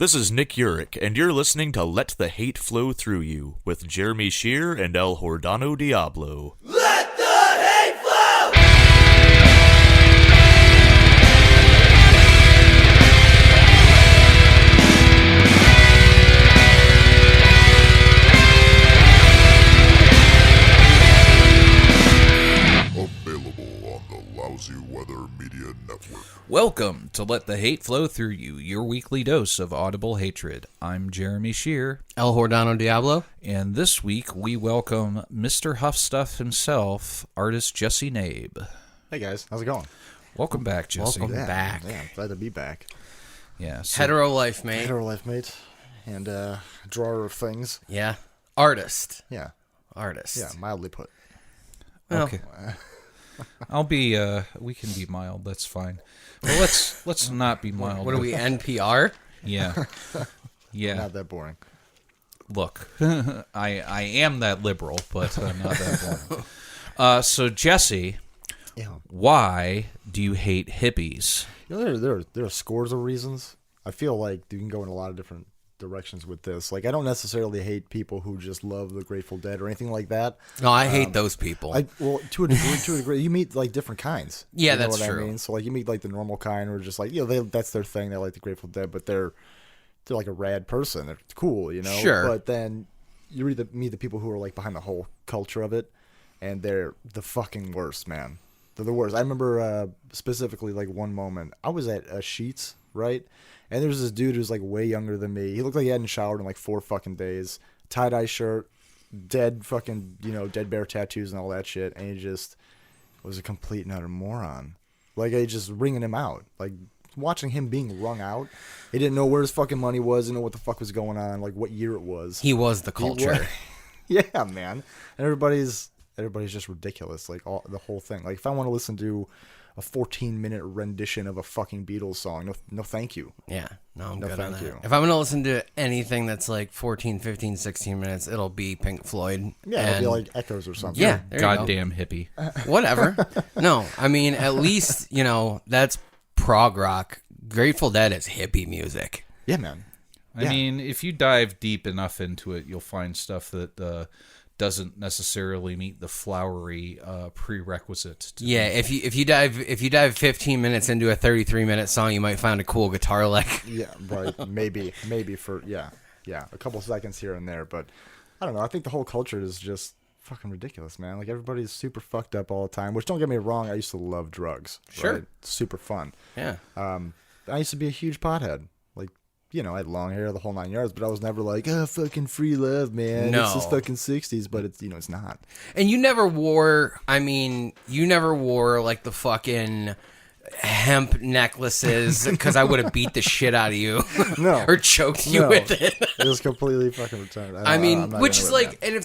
This is Nick Urich, and you're listening to Let the Hate Flow Through You with Jeremy Shear and El Jordano Diablo. Let the hate flow! Available on the Lousy Weather Media Network. Welcome to Let the Hate Flow Through You, your weekly dose of audible hatred. I'm Jeremy Shear. El Jordano Diablo. And this week we welcome Mr. Huffstuff himself, artist Jesse Nabe. Hey guys, how's it going? Welcome back, Jesse. Welcome back. Yeah, glad to be back. Yeah, so Hetero life, mate. Hetero life mate, and drawer of things. Yeah. Artist. Yeah, Artist. yeah, mildly put. Well, okay. I'll be we can be mild, that's fine. But let's not be mild. What are we, NPR? Yeah. Yeah. Not that boring. Look, I am that liberal, but not that boring. So Jesse, Yeah, why do you hate hippies? you know there are scores of reasons. I feel like you can go in a lot of different directions with this. Like, I don't necessarily hate people who just love the Grateful Dead or anything like that. No, I hate those people. To a degree, you meet like different kinds. Yeah, You know that's what true. I mean? So like you meet like the normal kind, or just like, you know, that's their thing. They like the Grateful Dead, but they're like a rad person. They're cool, you know. Sure. But then you meet the people who are like behind the whole culture of it, and they're the fucking worst, man. They're the worst. I remember specifically like one moment. I was at Sheetz, right? And there was this dude who's like way younger than me. He looked like he hadn't showered in like 4 fucking days. Tie-dye shirt, dead fucking, dead bear tattoos and all that shit. And he just was a complete and utter moron. Like, I just ringing him out. Like, watching him being wrung out. He didn't know where his fucking money was. Didn't know what the fuck was going on. Like, what year it was. He was the culture. Yeah, man. And everybody's just ridiculous. Like, the whole thing. Like, if I want to listen to a 14-minute rendition of a fucking Beatles song, no thank you. Yeah. No, I'm No, good on thank that. you. If I'm going to listen to anything that's like 14, 15, 16 minutes, it'll be Pink Floyd. Yeah, it'll be And- like Echoes or something. Yeah, there you go. Goddamn hippie. Whatever. No, I mean, at least, that's prog rock. Grateful Dead is hippie music. Yeah, man. I mean, if you dive deep enough into it, you'll find stuff that doesn't necessarily meet the flowery prerequisite. To Yeah, if you dive 15 minutes into a 33-minute song, you might find a cool guitar lick. Yeah, right. Maybe for a couple seconds here and there, but I don't know. I think the whole culture is just fucking ridiculous, man. Like, everybody's super fucked up all the time. Which, don't get me wrong, I used to love drugs. Sure. Right? Super fun. Yeah. I used to be a huge pothead. Like, I had long hair, the whole 9 yards, but I was never like, fucking free love, man. No. It's just fucking 60s, but it's, it's not. And you never wore like the fucking hemp necklaces, because I would have beat the shit out of you. No. Or choked you No. with it. It was completely fucking retarded. I I'm not which into is it, like, man.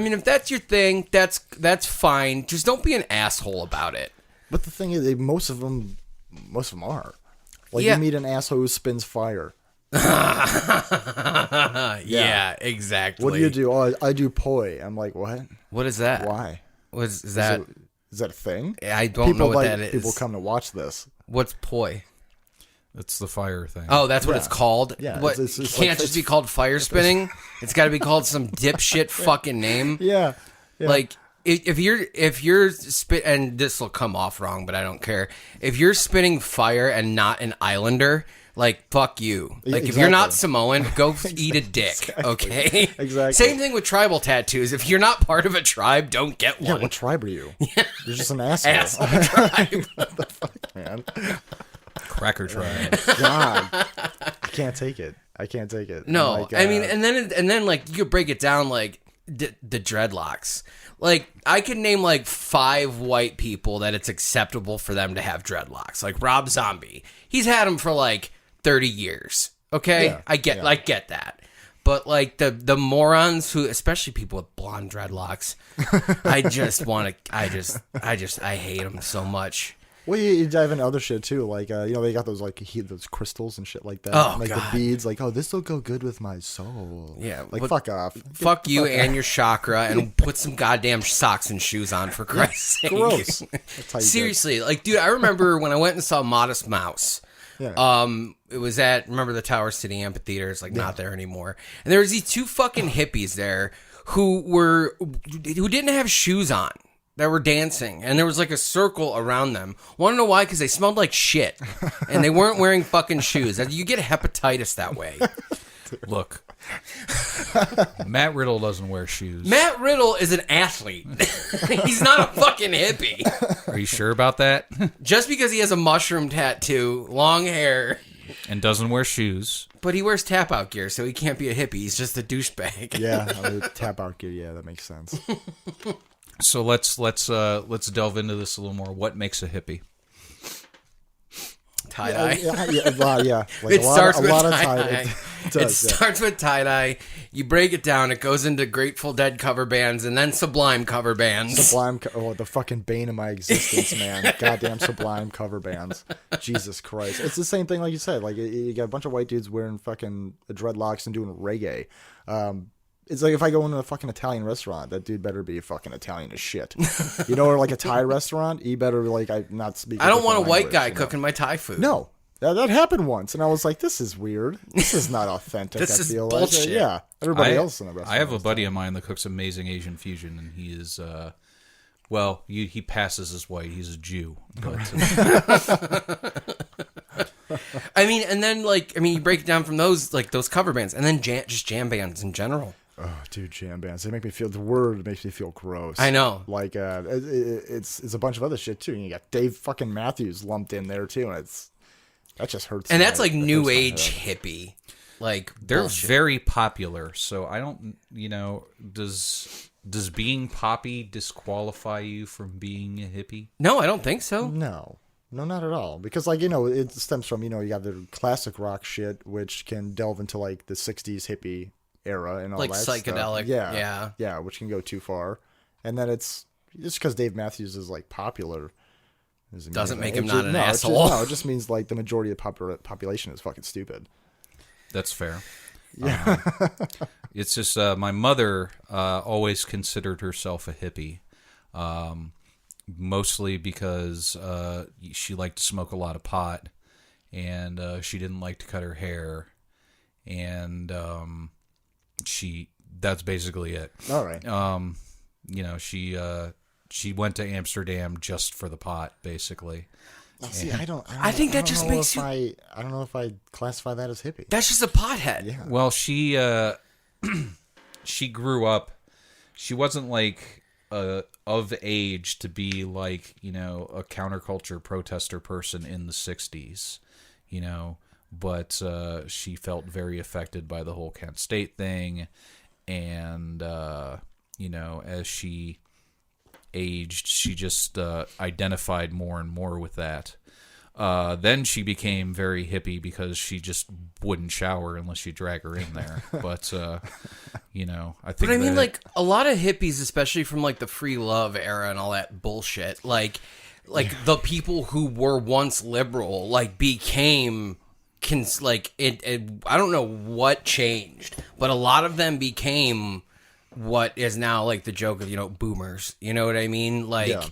and if that's your thing, that's fine. Just don't be an asshole about it. But the thing is, most of them are. Like, Yeah. you meet an asshole who spins fire. Yeah, exactly. What do you do? Oh, I do poi. I'm like, what? What is that? Why? Is that? Is that a thing? I don't know what that is. People come to watch this. What's poi? It's the fire thing. Oh, that's what Yeah. it's called? Yeah, What, it's it like- can't just be called fire spinning? It's got to be called some dipshit fucking name? Yeah. Like, if you're spit, and this will come off wrong, but I don't care. If you're spinning fire and not an islander, like, fuck you. Like, if you're not Samoan, go eat a dick, okay? Exactly. Same thing with tribal tattoos. If you're not part of a tribe, don't get Yeah, one. what tribe are you? You're just an asshole. Asshole tribe. Man. Cracker tribe. God. I can't take it. No, Like, I mean, and then like, you could break it down like the dreadlocks. Like, I could name like 5 white people that it's acceptable for them to have dreadlocks. Like Rob Zombie, he's had them for like 30 years. Okay, Yeah, I get that. But like the morons who, especially people with blonde dreadlocks, I hate them so much. Well, you dive into other shit too, like they got those like those crystals and shit like that. Oh, like God. the beads, like, oh, this will go good with my soul. Yeah, like, but- fuck off. Fuck you and your chakra, and put some goddamn socks and shoes on, for Christ's sake. Gross. That's how you Seriously, like, dude, I remember when I went and saw Modest Mouse. Yeah. It was at, remember the Tower City Amphitheater? It's like not there anymore. And there was these two fucking hippies there who didn't have shoes on, that were dancing, and there was like a circle around them. Want to know why? Because they smelled like shit, and they weren't wearing fucking shoes. You get hepatitis that way. Look, Matt Riddle doesn't wear shoes. Matt Riddle is an athlete. He's not a fucking hippie. Are you sure about that? Just because he has a mushroom tattoo, long hair, And doesn't wear shoes. but he wears tap-out gear, so he can't be a hippie. He's just a douchebag. Yeah, tap out gear. Yeah, that makes sense. So let's delve into this a little more. What makes a hippie? Tie-dye. Yeah. Like It starts with tie-dye. tie-dye. It does, It starts with tie-dye. You break it down. It goes into Grateful Dead cover bands and then Sublime cover bands. Sublime, the fucking bane of my existence, man. Goddamn Sublime cover bands. Jesus Christ. It's the same thing like you said. Like, you got a bunch of white dudes wearing fucking dreadlocks and doing reggae. It's like if I go into a fucking Italian restaurant, that dude better be fucking Italian as shit. You know, or like a Thai restaurant, he better not speak. I don't want a white language, guy you know? cooking my Thai food. No. That happened once, and I was like, this is weird. This is not authentic, This I is feel bullshit. like. Yeah. Everybody else in the restaurant. I have a buddy of mine that cooks amazing Asian fusion, and he is, he passes as white. He's a Jew. But, I mean, and then you break it down from those cover bands, and then just jam bands in general. Oh, dude, jam bands. They make me feel. The word makes me feel gross. I know. Like, it's a bunch of other shit too. And you got Dave fucking Matthews lumped in there too, and that just hurts. And that's my- like it new hurts my age head. hippie. Like, they're bullshit. very popular, so I don't, does being poppy disqualify you from being a hippie? No, I don't think so. No, not at all. Because it stems from you got the classic rock shit, which can delve into like the '60s hippie era and all Like that stuff. psychedelic, yeah, which can go too far. And then it's just because Dave Matthews is like popular. Doesn't make him it not ju- an no, it just- asshole. No, it just means like the majority of the population is fucking stupid. That's fair. Yeah. It's just my mother always considered herself a hippie, mostly because she liked to smoke a lot of pot, and she didn't like to cut her hair, and that's basically it. All right. She went to Amsterdam just for the pot, basically. See, I think that just makes you. I don't know if I classify that as hippie. That's just a pothead. Yeah. Well, she grew up. She wasn't like of age to be like a counterculture protester person in the '60s, But she felt very affected by the whole Kent State thing, and as she aged, she just identified more and more with that. Then she became very hippie because she just wouldn't shower unless you drag her in there. But I think. But I mean, like a lot of hippies, especially from like the free love era and all that bullshit, like the people who were once liberal, became. I don't know what changed, but a lot of them became what is now like the joke of boomers. You know what I mean? That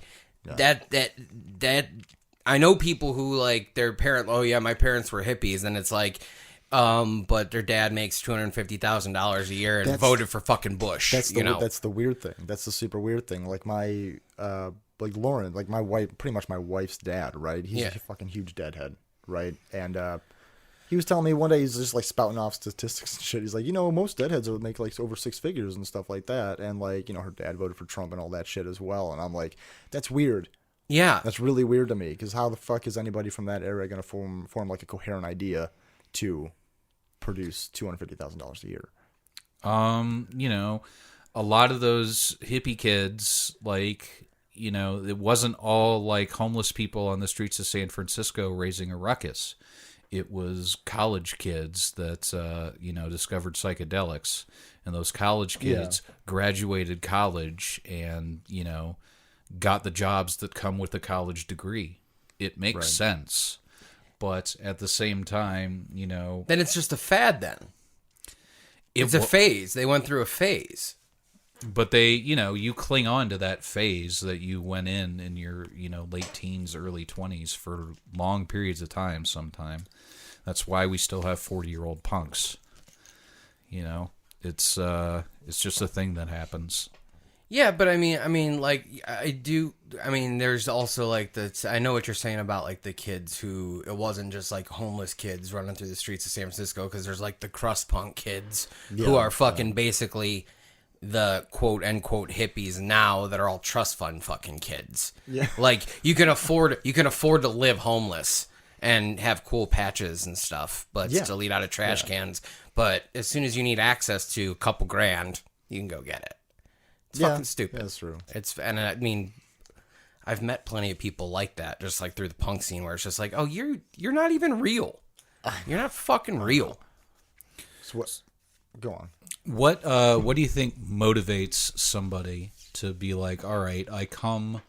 I know people who like their parent. Oh yeah, my parents were hippies, and it's like, but their dad makes $250,000 a year and voted for fucking Bush. That's the weird thing. That's the super weird thing. Like my Lauren, like my wife, pretty much my wife's dad, right? He's a fucking huge deadhead, right? And he was telling me one day, he's just like spouting off statistics and shit. He's like, most deadheads would make like over 6 figures and stuff like that. And like, her dad voted for Trump and all that shit as well. And I'm like, that's weird. Yeah. That's really weird to me, because how the fuck is anybody from that era going to form like a coherent idea to produce $250,000 a year? A lot of those hippie kids, it wasn't all like homeless people on the streets of San Francisco raising a ruckus. It was college kids that, discovered psychedelics, and those college kids graduated college and, got the jobs that come with a college degree. It makes sense. But at the same time, Then it's just a fad then. It's a phase. They went through a phase. But they, you cling on to that phase that you went in your, late teens, early 20s for long periods of time sometime. That's why we still have 40-year-old punks. It's just a thing that happens. Yeah, but I mean, like, there's also, like, I know what you're saying about, like, the kids who, it wasn't just, like, homeless kids running through the streets of San Francisco, because there's, like, the crust punk kids who are fucking basically the quote-unquote hippies now that are all trust fund fucking kids. Yeah. Like, you can afford to live homeless and have cool patches and stuff, but still eat out of trash cans. But as soon as you need access to a couple grand, you can go get it. It's fucking stupid. That's true. And I mean, I've met plenty of people like that, just like through the punk scene, where it's just like, oh, you're not even real. You're not fucking real. So what? Go on. What do you think motivates somebody to be like, all right, I come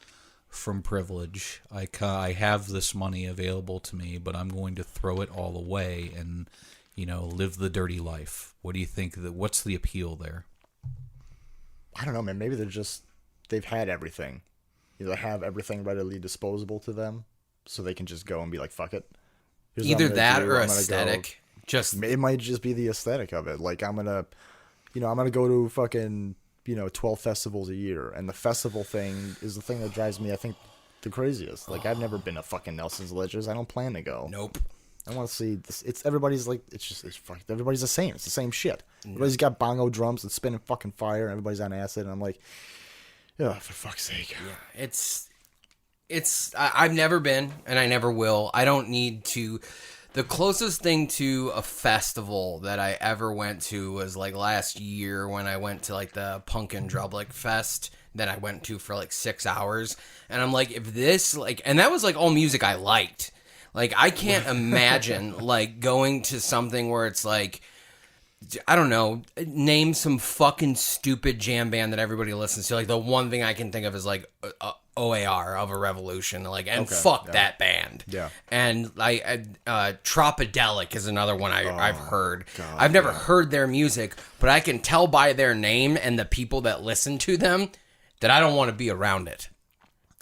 from privilege. I have this money available to me, but I'm going to throw it all away and, live the dirty life. What do you think what's the appeal there? I don't know, man. Maybe they've had everything. They have everything readily disposable to them, so they can just go and be like, fuck it. Here's what Either I'm gonna that do. or I'm gonna aesthetic. It might just be the aesthetic of it. Like, I'm gonna go to fucking, 12 festivals a year, and the festival thing is the thing that drives me, I think, the craziest. Like, I've never been to fucking Nelson's Ledgers. I don't plan to go. Nope. I want to see this. Everybody's the same. It's the same shit. Everybody's got bongo drums and spinning fucking fire, and everybody's on acid, and I'm like, oh, for fuck's sake. Yeah, I've never been, and I never will. I don't need to. The closest thing to a festival that I ever went to was like last year when I went to like the Punkin' Drublic Fest that I went to for like 6 hours. And I'm like, if this, like, and that was like all music I liked. Like, I can't imagine like going to something where it's like, I don't know, name some fucking stupid jam band that everybody listens to. Like, the one thing I can think of is like OAR of a Revolution, like, and fuck that band. Yeah. And Tropidelic is another one I've heard. God, I've never heard their music, but I can tell by their name and the people that listen to them that I don't want to be around it.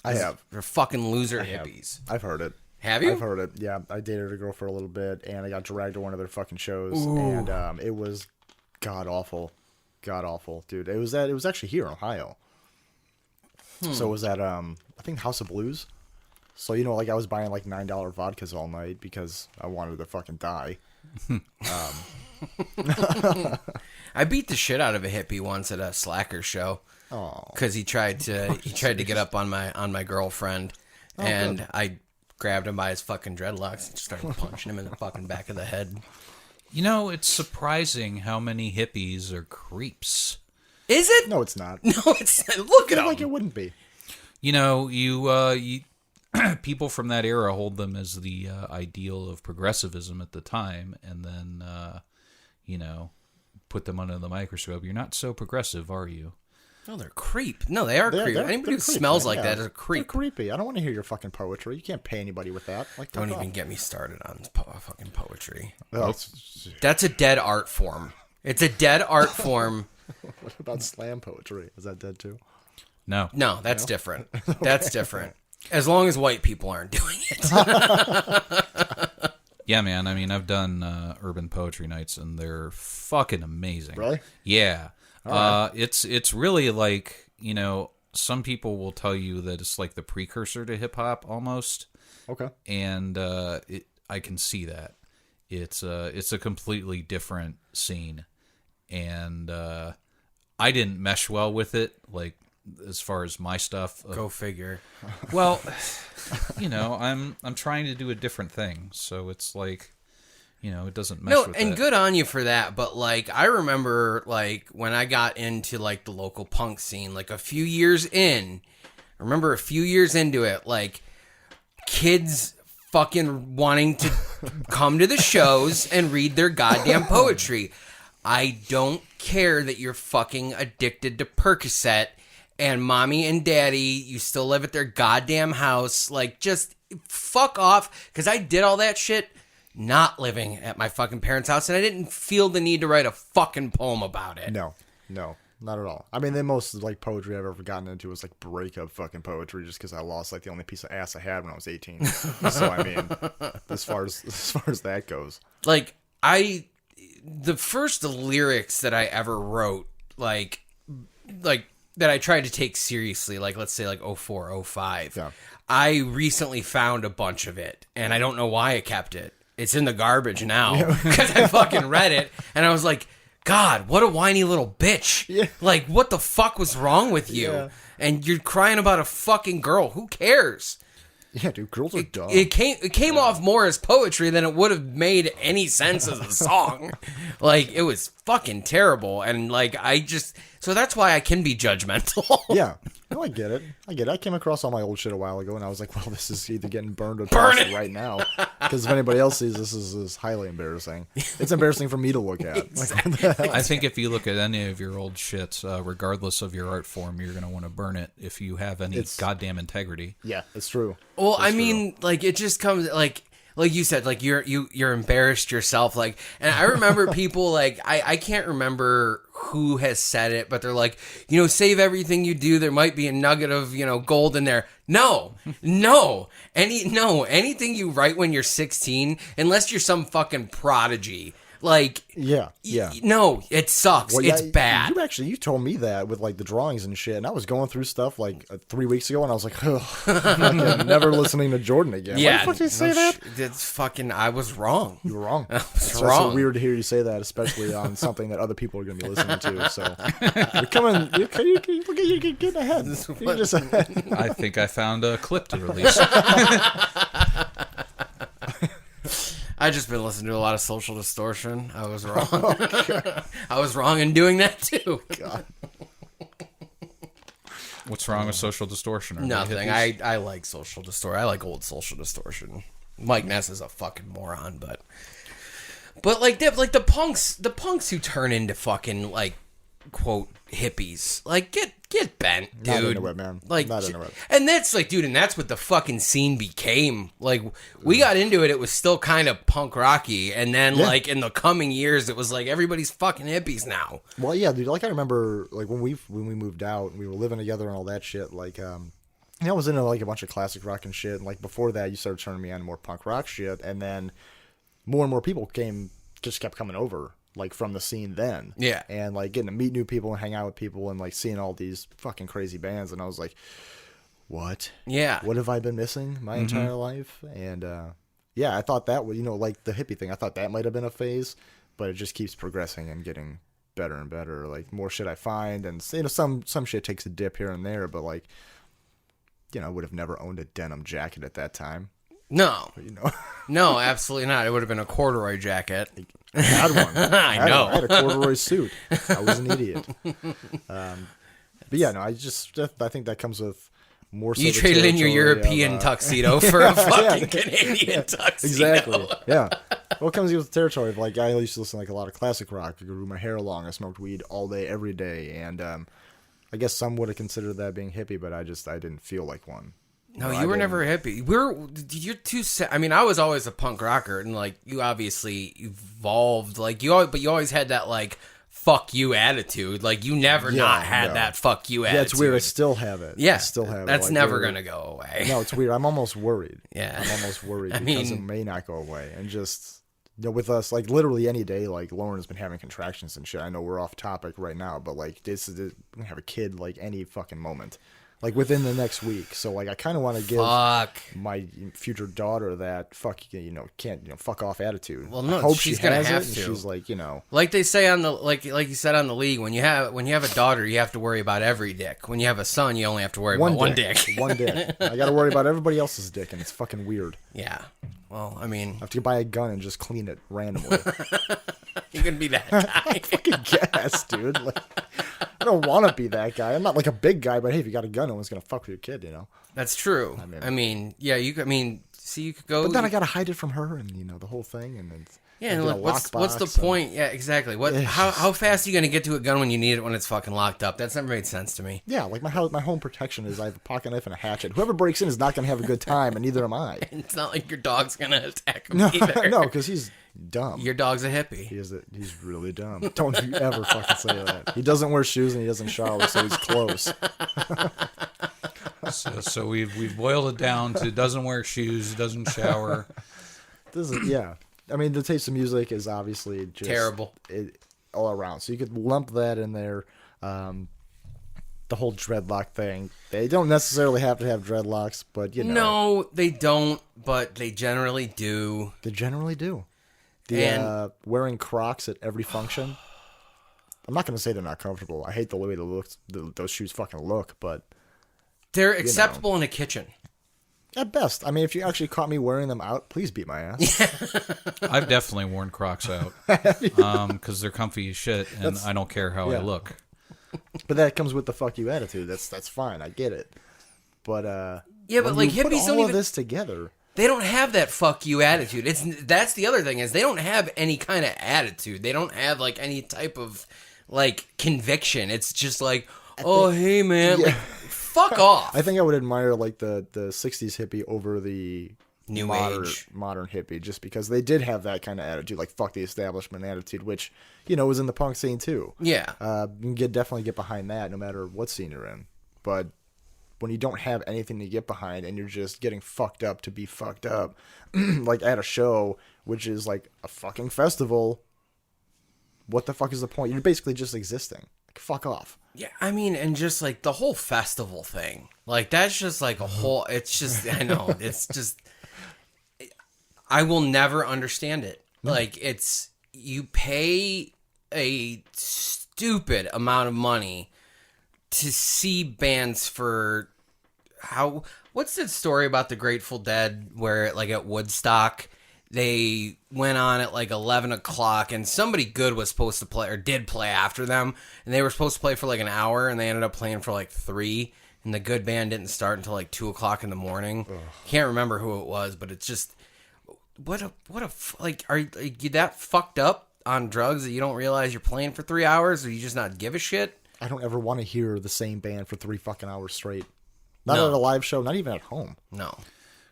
I have. They're fucking loser hippies. I've heard it. Have you? I've heard it. Yeah, I dated a girl for a little bit, and I got dragged to one of their fucking shows, and it was god awful, dude. It was actually here in Ohio. So it was at I think House of Blues. So like I was buying like $9 vodkas all night because I wanted to fucking die. I beat the shit out of a hippie once at a Slacker show. Oh, because he tried to get up on my girlfriend, and good. I grabbed him by his fucking dreadlocks and started punching him in the fucking back of the head. It's surprising how many hippies are creeps. Is it? No, it's not. No, it's not. Look at him. Like it wouldn't be. You people from that era hold them as the ideal of progressivism at the time, and then put them under the microscope. You're not so progressive, are you? No, they're creep. No, they are creep. Anybody who smells like that is a creep. They're creepy. I don't want to hear your fucking poetry. You can't pay anybody with that. Like, don't even get me started on fucking poetry. Oh, that's a dead art form. It's a dead art form. What about slam poetry? Is that dead too? No, that's different. That's different. As long as white people aren't doing it. Yeah, man. I mean, I've done urban poetry nights, and they're fucking amazing. Really? Yeah. Right. It's really like, some people will tell you that it's like the precursor to hip hop almost. Okay. And I can see that. It's a completely different scene, and I didn't mesh well with it, like as far as my stuff. Go figure. Well, I'm trying to do a different thing, so it's like, it doesn't mesh with and that. good on you for that, but like I remember like when I got into like the local punk scene, like a few years into it, like kids fucking wanting to come to the shows and read their goddamn poetry. I don't care that you're fucking addicted to Percocet and mommy and daddy, you still live at their goddamn house. Like, just fuck off, because I did all that shit not living at my fucking parents' house, and I didn't feel the need to write a fucking poem about it. No. Not at all. I mean, the most like poetry I've ever gotten into was like breakup fucking poetry, just because I lost like the only piece of ass I had when I was 18. So I mean, as far as that goes, like the first lyrics that I ever wrote, like that I tried to take seriously, like let's say like 04, 05. Yeah. I recently found a bunch of it, and I don't know why I kept it. It's in the garbage now because I fucking read it, and I was like, God, what a whiny little bitch. Yeah. Like, what the fuck was wrong with you? Yeah. And you're crying about a fucking girl. Who cares? yeah, dude, girls are dumb. It came off more as poetry than it would have made any sense as a song. Like, it was fucking terrible. And, like, so that's why I can be judgmental. Yeah. No, I get it. I came across all my old shit a while ago, and I was like, well, this is either getting burned or Burn tossed it! right now. Because if anybody else sees this, is highly embarrassing. It's embarrassing for me to look at. Like, what the hell? I think if you look at any of your old shit, regardless of your art form, you're going to want to burn it if you have any goddamn integrity. Yeah, it's true. Well, I mean, like, it just comes, like you said, like, you're embarrassed yourself, like, and I remember people, like, I can't remember who has said it, but they're like, save everything you do, there might be a nugget of, gold in there. No, anything you write when you're 16, unless you're some fucking prodigy, like, Yeah. no, it sucks. Well, It's yeah, bad. You told me that with like the drawings and shit, and I was going through stuff like 3 weeks ago, and I was like, ugh, fucking never listening to Jordan again. Yeah, Why the fuck did you say that? It's fucking. I was wrong. You were wrong. was It's wrong. also weird to hear you say that, especially on something that other people are going to be listening to. So you're coming. You're getting ahead. You're just ahead. I think I found a clip to release. I just been listening to a lot of Social Distortion. I was wrong. I was wrong in doing that too. God. What's wrong with Social Distortion? Are they Nothing. hippies? I like Social Distortion. I like old Social Distortion. Mike Ness is a fucking moron, but like the punks who turn into fucking like quote hippies, like get bent, dude. Not into it, man. Like, Not into it. and that's like, dude, and that's what the fucking scene became. Like, we got into it. It was still kind of punk rocky, and then like in the coming years, it was like everybody's fucking hippies now. Well, yeah, dude. Like I remember, like when we moved out, we were living together and all that shit. Like, I was into like a bunch of classic rock and shit. And like before that, you started turning me on more punk rock shit, and then more and more people just kept coming over. Like from the scene then. Yeah. And like getting to meet new people and hang out with people and like seeing all these fucking crazy bands. And I was like, what? Yeah. What have I been missing my entire life? And yeah, I thought that was, like the hippie thing, I thought that might have been a phase, but it just keeps progressing and getting better and better. Like more shit I find, and some shit takes a dip here and there, but like, I would have never owned a denim jacket at that time. No. But, No, absolutely not. It would have been a corduroy jacket. I had one. I know. I had a corduroy suit. I was an idiot. But yeah, no, I think that comes with more. You so the traded in your territory European of, tuxedo for a fucking Canadian tuxedo. Exactly. Yeah. Well, it comes with the territory of like I used to listen to like a lot of classic rock. I grew my hair long. I smoked weed all day, every day, and I guess some would have considered that being hippie, but I didn't feel like one. No, you were never a hippie. You're too. I mean, I was always a punk rocker, and like you obviously evolved. Like you always had that like fuck you attitude. Like you never not had that fuck you attitude. Yeah, it's weird. I still have it. Yeah, I still have it. That's like, never gonna go away. No, it's weird. I'm almost worried. Yeah. I'm almost worried I because mean- it may not go away. And just with us, like literally any day, like Lauren has been having contractions and shit. I know we're off topic right now, but like this is we're gonna have a kid like any fucking moment. Like within the next week, so like I kind of want to give my future daughter that fuck fuck off attitude. Well, no, I hope she's she gonna has have it, and to. she's like Like they say on the like you said on the league, when you have a daughter, you have to worry about every dick. When you have a son, you only have to worry about one dick. One dick. I got to worry about everybody else's dick, and it's fucking weird. Yeah. Well, I mean, I have to buy a gun and just clean it randomly. you can be that guy. Fucking guess, dude. Like, I don't want to be that guy. I'm not like a big guy, but hey, if you got a gun, no one's gonna fuck with your kid, That's true. I mean, yeah, you could. I mean, see, you could go. But then I gotta hide it from her, and the whole thing, and then yeah, and look, what's the point? Yeah, exactly. How fast are you gonna get to a gun when you need it when it's fucking locked up? That's never made sense to me. Yeah, like my home protection is I have a pocket knife and a hatchet. Whoever breaks in is not gonna have a good time, and neither am I. It's not like your dog's gonna attack him No, either. no, because he's dumb. Your dog's a hippie. He's really dumb. Don't you ever fucking say that. He doesn't wear shoes and he doesn't shower, so he's close. So we've boiled it down to doesn't wear shoes, doesn't shower. Yeah. I mean, the taste of music is obviously just terrible all around. So you could lump that in there. The whole dreadlock thing. They don't necessarily have to have dreadlocks, but you know. No, they don't, but they generally do. They generally do. Wearing Crocs at every function. I'm not going to say they're not comfortable. I hate the way those shoes fucking look, but they're acceptable in a kitchen. At best. I mean, if you actually caught me wearing them out, please beat my ass. I've definitely worn Crocs out because they're comfy as shit, and I don't care how I look. But that comes with the fuck you attitude. That's fine. I get it. But but like hippies hippies don't don't even this together. They don't have that fuck you attitude. That's the other thing is they don't have any kind of attitude. They don't have like any type of like conviction. It's just like, hey man, like, fuck off. I think I would admire like the 60s hippie over the modern hippie, just because they did have that kind of attitude, like fuck the establishment attitude, which was in the punk scene too. Yeah, you can definitely get behind that, no matter what scene you're in. But when you don't have anything to get behind and you're just getting fucked up to be fucked up, like at a show, which is like a fucking festival, what the fuck is the point? You're basically just existing. Like, fuck off. Yeah, I mean, and just like the whole festival thing, like that's just like a whole. It's just I know it's just. I will never understand it. Like it's you pay a stupid amount of money to see bands for what's that story about the Grateful Dead where like at Woodstock they went on at like 11 o'clock and somebody good was supposed to play or did play after them and they were supposed to play for like an hour and they ended up playing for like 3 and the good band didn't start until like 2 o'clock in the morning. Can't remember who it was, but it's just are you that fucked up on drugs that you don't realize you're playing for 3 hours or you just not give a shit? I don't ever want to hear the same band for 3 fucking hours straight. Not at a live show, not even at home. No.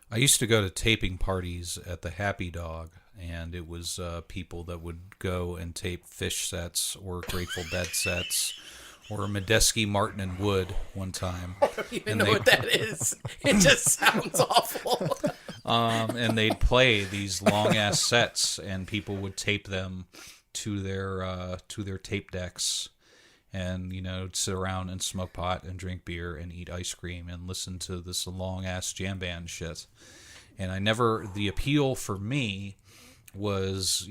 I used to go to taping parties at the Happy Dog, and it was people that would go and tape Fish sets or Grateful Dead sets or Medeski, Martin, and Wood one time. I don't even know what that is. It just sounds awful. And they'd play these long-ass sets, and people would tape them to their tape decks. And, sit around and smoke pot and drink beer and eat ice cream and listen to this long-ass jam band shit. And the appeal for me was,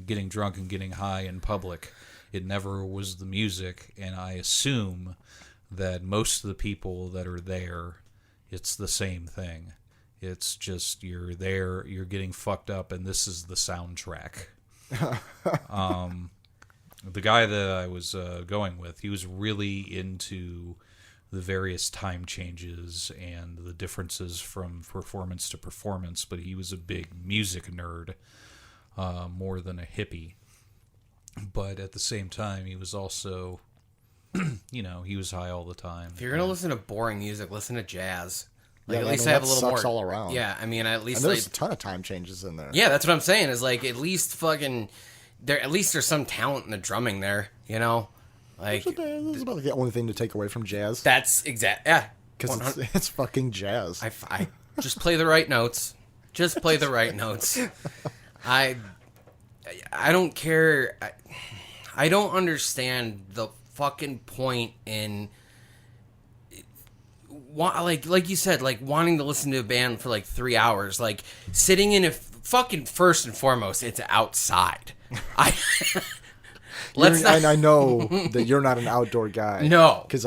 getting drunk and getting high in public. It never was the music. And I assume that most of the people that are there, it's the same thing. It's just you're there, you're getting fucked up, and this is the soundtrack. The guy that I was going with, he was really into the various time changes and the differences from performance to performance, but he was a big music nerd, more than a hippie. But at the same time, he was also, he was high all the time. If you're going to listen to boring music, listen to jazz. Like, Yeah, at least I I have a little sucks more. all around. Yeah, I mean, at least And there's a ton of time changes in there. Yeah, that's what I'm saying. Is like at least fucking there. At least there's some talent in the drumming there. Like This is about the only thing to take away from jazz. that's exact. Yeah, Because it's fucking jazz. I just play the right notes. Just play the right notes. I don't care. I don't understand the fucking point in. Like you said, like wanting to listen to a band for like 3 hours, like sitting in a fucking first and foremost, it's outside. I know that you're not an outdoor guy. No. Because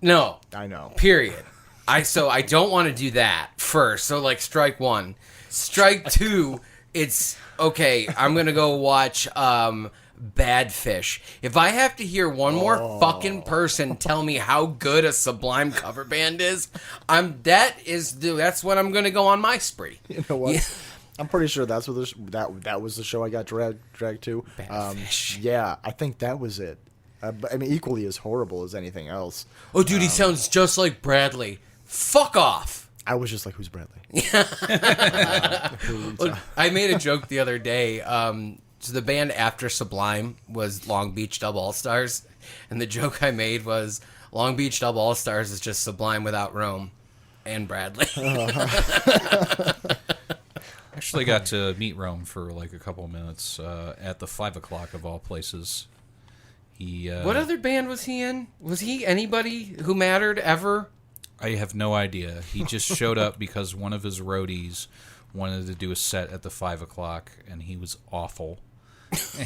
no, I know. period. So I don't want to do that first. So like strike 1, strike 2. It's okay. I'm gonna go watch Bad Fish. If I have to hear one more fucking person tell me how good a Sublime cover band is, that's what I'm gonna go on my spree. You know what? Yeah. I'm pretty sure that's what that was the show I got dragged to. Bad Fish. Yeah, I think that was it. But, equally as horrible as anything else. Oh, dude, he sounds just like Bradley. Fuck off. I was just like, who's Bradley? Well, I made a joke the other day. So the band after Sublime was Long Beach Dub All Stars, and the joke I made was Long Beach Dub All Stars is just Sublime without Rome and Bradley. Actually got to meet Rome for like a couple of minutes at the 5 o'clock of all places. He What other band was he in? Was he anybody who mattered ever? I have no idea. He just showed up because one of his roadies wanted to do a set at the 5 o'clock, and he was awful.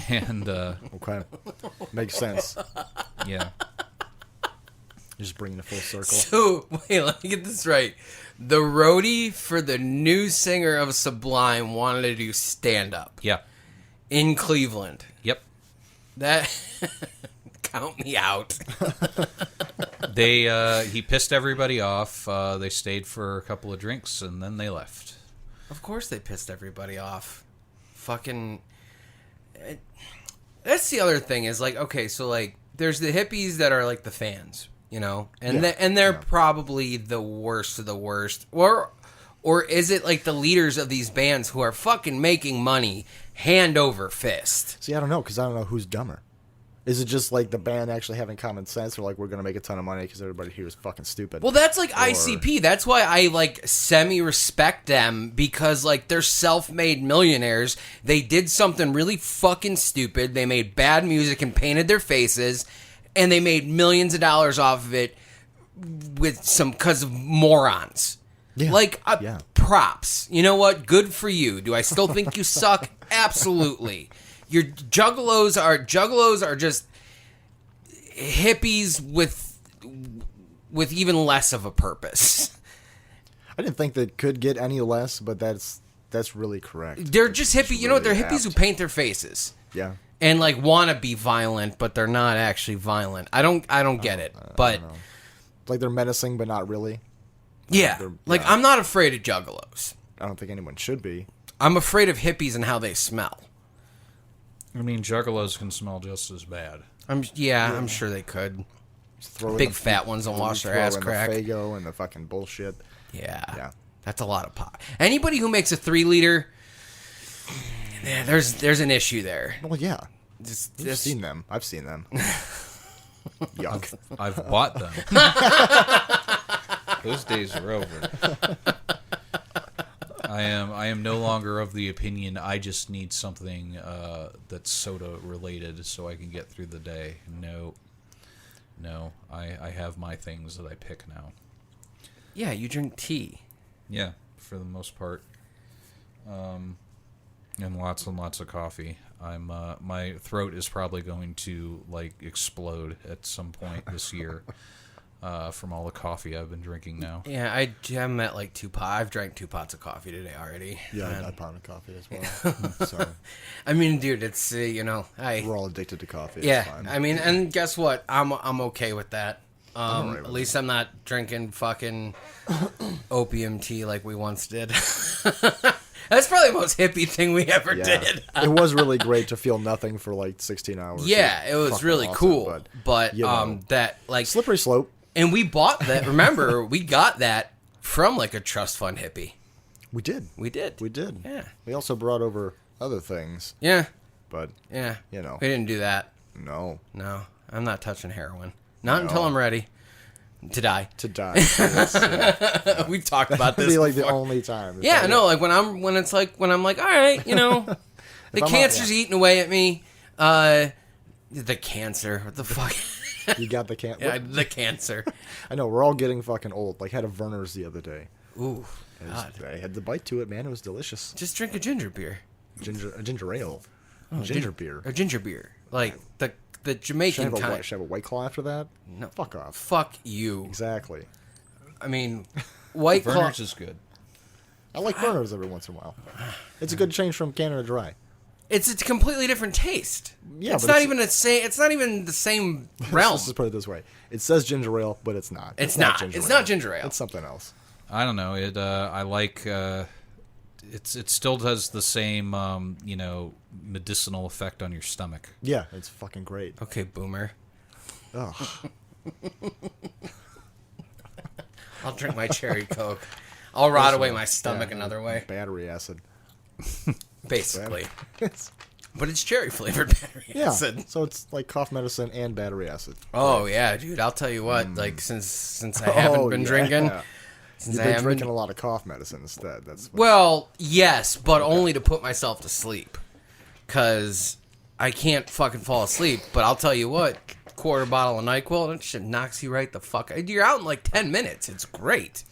And Okay. Makes sense. yeah, Just bringing it full circle. So, wait, let me get this right. The roadie for the new singer of Sublime wanted to do stand-up yeah, in Cleveland. yep. That... Count me out. He pissed everybody off. They stayed for a couple of drinks, and then they left. Of course they pissed everybody off. Fucking... That's the other thing is, like, okay, so, like, there's the hippies that are, like, the fans, you know? And they're probably the worst of the worst. Or is it, like, the leaders of these bands who are fucking making money hand over fist? See, I don't know, because I don't know who's dumber. Is it just like the band actually having common sense, or like we're gonna make a ton of money because everybody here is fucking stupid? Well, that's like ICP. That's why I like semi-respect them, because like they're self-made millionaires. They did something really fucking stupid. They made bad music and painted their faces, and they made millions of dollars off of it with some cause of morons. Yeah. Like Yeah. props. You know what? Good for you. Do I still think you suck? Absolutely. Your juggalos are just hippies with even less of a purpose. I didn't think that could get any less, but that's really correct. They're just hippie. You know what? They're really hippies who apt. paint their faces Yeah. and like want to be violent, but they're not actually violent. I don't get it. But Like they're menacing, but not really. yeah, They're- like yeah. I'm not afraid of juggalos. I don't think anyone should be. I'm afraid of hippies and how they smell. I mean, juggalos can smell just as bad. I'm sure they could. Just throw in Big the- fat ones and wash their throw ass in crack. The Fago and the fucking bullshit. Yeah. That's a lot of pot. Anybody who makes a 3-liter, yeah, there's an issue there. Well, yeah. Just I've seen them. I've seen them. Yuck. I've bought them. Those days are over. I am no longer of the opinion I just need something that's soda related so I can get through the day. No, I have my things that I pick now. Yeah, you drink tea. Yeah, for the most part. And lots of coffee. My throat is probably going to like explode at some point this year from all the coffee I've been drinking now. Yeah, I'm at like 2 pots. I've drank 2 pots of coffee today already. Yeah, I pounded coffee as well. So I mean, dude, it's we're all addicted to coffee. yeah. It's fine. I mean, and guess what? I'm okay with that. all right with At least I'm not drinking fucking opium tea like we once did. That's probably the most hippie thing we ever Yeah. did. It was really great to feel nothing for like 16 hours. Yeah, it was Fucking really awesome, cool. But you know, that like slippery slope. and we bought that. Remember, we got that from like a trust fund hippie. We did. We did. We did. Yeah. We also brought over other things, Yeah. but Yeah. You know. We didn't do that. no. No. I'm not touching heroin. Not until I'm ready to die. To die. Yes, yeah. We've talked about That'd this be like the before. only time. It's Yeah, like, no, like when I'm like, all right, you know, the I'm out, cancer's yeah. eating away at me. The cancer. What the fuck? You got the can. Yeah, the cancer. I know we're all getting fucking old. Like had a Verner's the other day. Ooh, It was- God. I had the bite to it, man. It was delicious. Just drink a ginger beer. A ginger ale. Ginger beer. A ginger beer. Like the Should I, Jamaican have a, kind. should I have a White Claw after that? No. Fuck off. Fuck you. Exactly. I mean, White Claw. Verner's is good. I like Verner's every once in a while. It's a good change from Canada Dry. It's a completely different taste. Yeah, it's but not it's- even the same. It's not even the same realm. Let's just put it this way. It says ginger ale, but it's not. It's not. It's not ginger ale. It's something else. I don't know. It. I like. It still does the same. Medicinal effect on your stomach. Yeah, it's fucking great. Okay, boomer. Ugh. I'll drink my cherry coke. I'll rot away my stomach another way. Battery acid. Basically. It's- But it's cherry flavored battery yeah. acid. So it's like cough medicine and battery acid. Oh yeah, dude. I'll tell you what. Like since I haven't been drinking, since You've I been haven't drinking a lot of cough medicine instead. That's what, Well, yes, but only to put myself to sleep. Because I can't fucking fall asleep. But I'll tell you what, quarter bottle of NyQuil, that shit knocks you right the fuck out. You're out in like 10 minutes. It's great.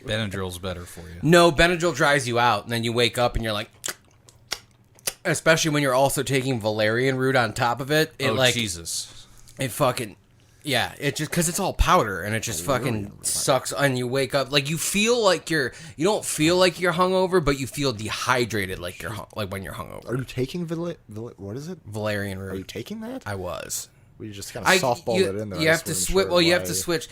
Benadryl's better for you. No, Benadryl dries you out. And then you wake up and you're like... Especially when you're also taking valerian root on top of it. Jesus. It fucking... Yeah, it just because it's all powder and it just fucking sucks. And you wake up like you feel like you don't feel like you're hungover, but you feel dehydrated like like when you're hungover. Are you taking what is it? Valerian Are you root? taking that? I was. We just kind of softballed it in there. You have to switch. Well, you have to switch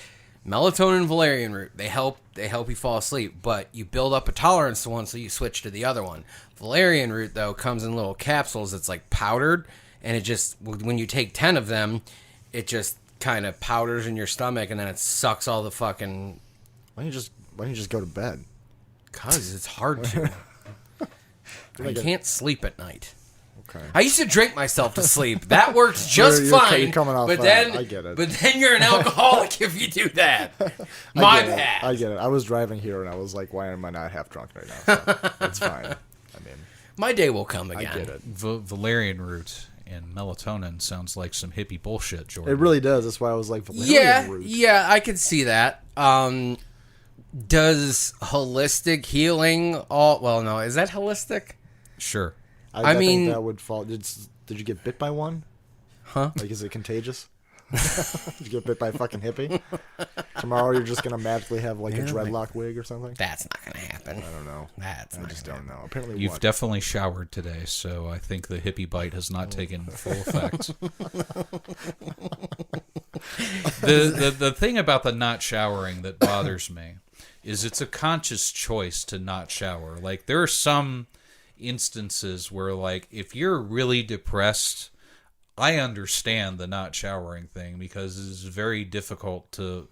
melatonin and valerian root. They help you fall asleep, but you build up a tolerance to one, so you switch to the other one. Valerian root though comes in little capsules. It's like powdered, and it just when you take 10 of them, it just kind of powders in your stomach, and then it sucks all the fucking. Why don't you just go to bed? Cause it's hard to. I can't sleep at night. Okay. I used to drink myself to sleep. That works just You're fine. coming off but that. then, I get it. But then you're an alcoholic if you do that. My bad. I get it. I was driving here and I was like, why am I not half drunk right now? So it's fine. I mean, My day will come I again. get it. Valerian root and melatonin sounds like some hippie bullshit, Jordan. It really does. That's why I was like, valerian root. Yeah, I could see that. Does holistic healing all? Well, no, is that holistic? Sure. I mean- think that would fall. Did you get bit by one? Huh? Like, is it contagious? Did you get bit by a fucking hippie? Tomorrow you're just gonna magically have like a dreadlock wig or something? That's not gonna happen. I don't know. That's I not just gonna don't know. Apparently, You've what? definitely showered today, so I think the hippie bite has not taken full effect. The thing about the not showering that bothers me is it's a conscious choice to not shower. Like, there are some instances where, like, if you're really depressed, I understand the not showering thing because it's very difficult to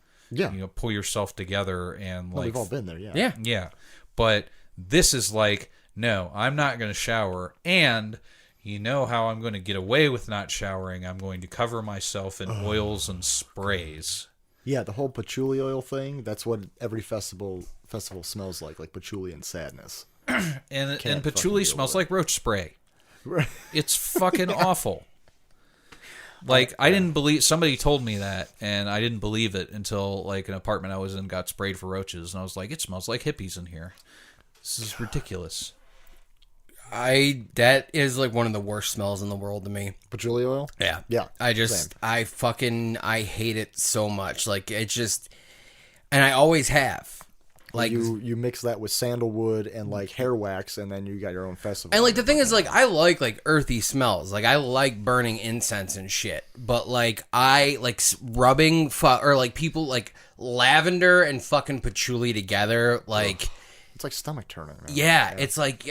pull yourself together and Well, like we've all been there, yeah. Yeah. yeah. But this is like, no, I'm not going to shower, and you know how I'm going to get away with not showering? I'm going to cover myself in oils and sprays. Yeah, the whole patchouli oil thing, that's what every festival smells like patchouli and sadness. And Can't patchouli fucking deal smells with like roach spray. Right. It's fucking awful. Like, I didn't believe, somebody told me that, and I didn't believe it until, like, an apartment I was in got sprayed for roaches, and I was like, it smells like hippies in here. This is ridiculous. That is like one of the worst smells in the world to me. Patchouli oil? Yeah. Yeah. I hate it so much. Like, it just, and I always have. Like, you mix that with sandalwood and like hair wax, and then you got your own festival. and like the thing is, like, I like earthy smells. Like, I like burning incense and shit. But like, I like rubbing or like people like lavender and fucking patchouli together. Like, it's like stomach turning, man. yeah, it's like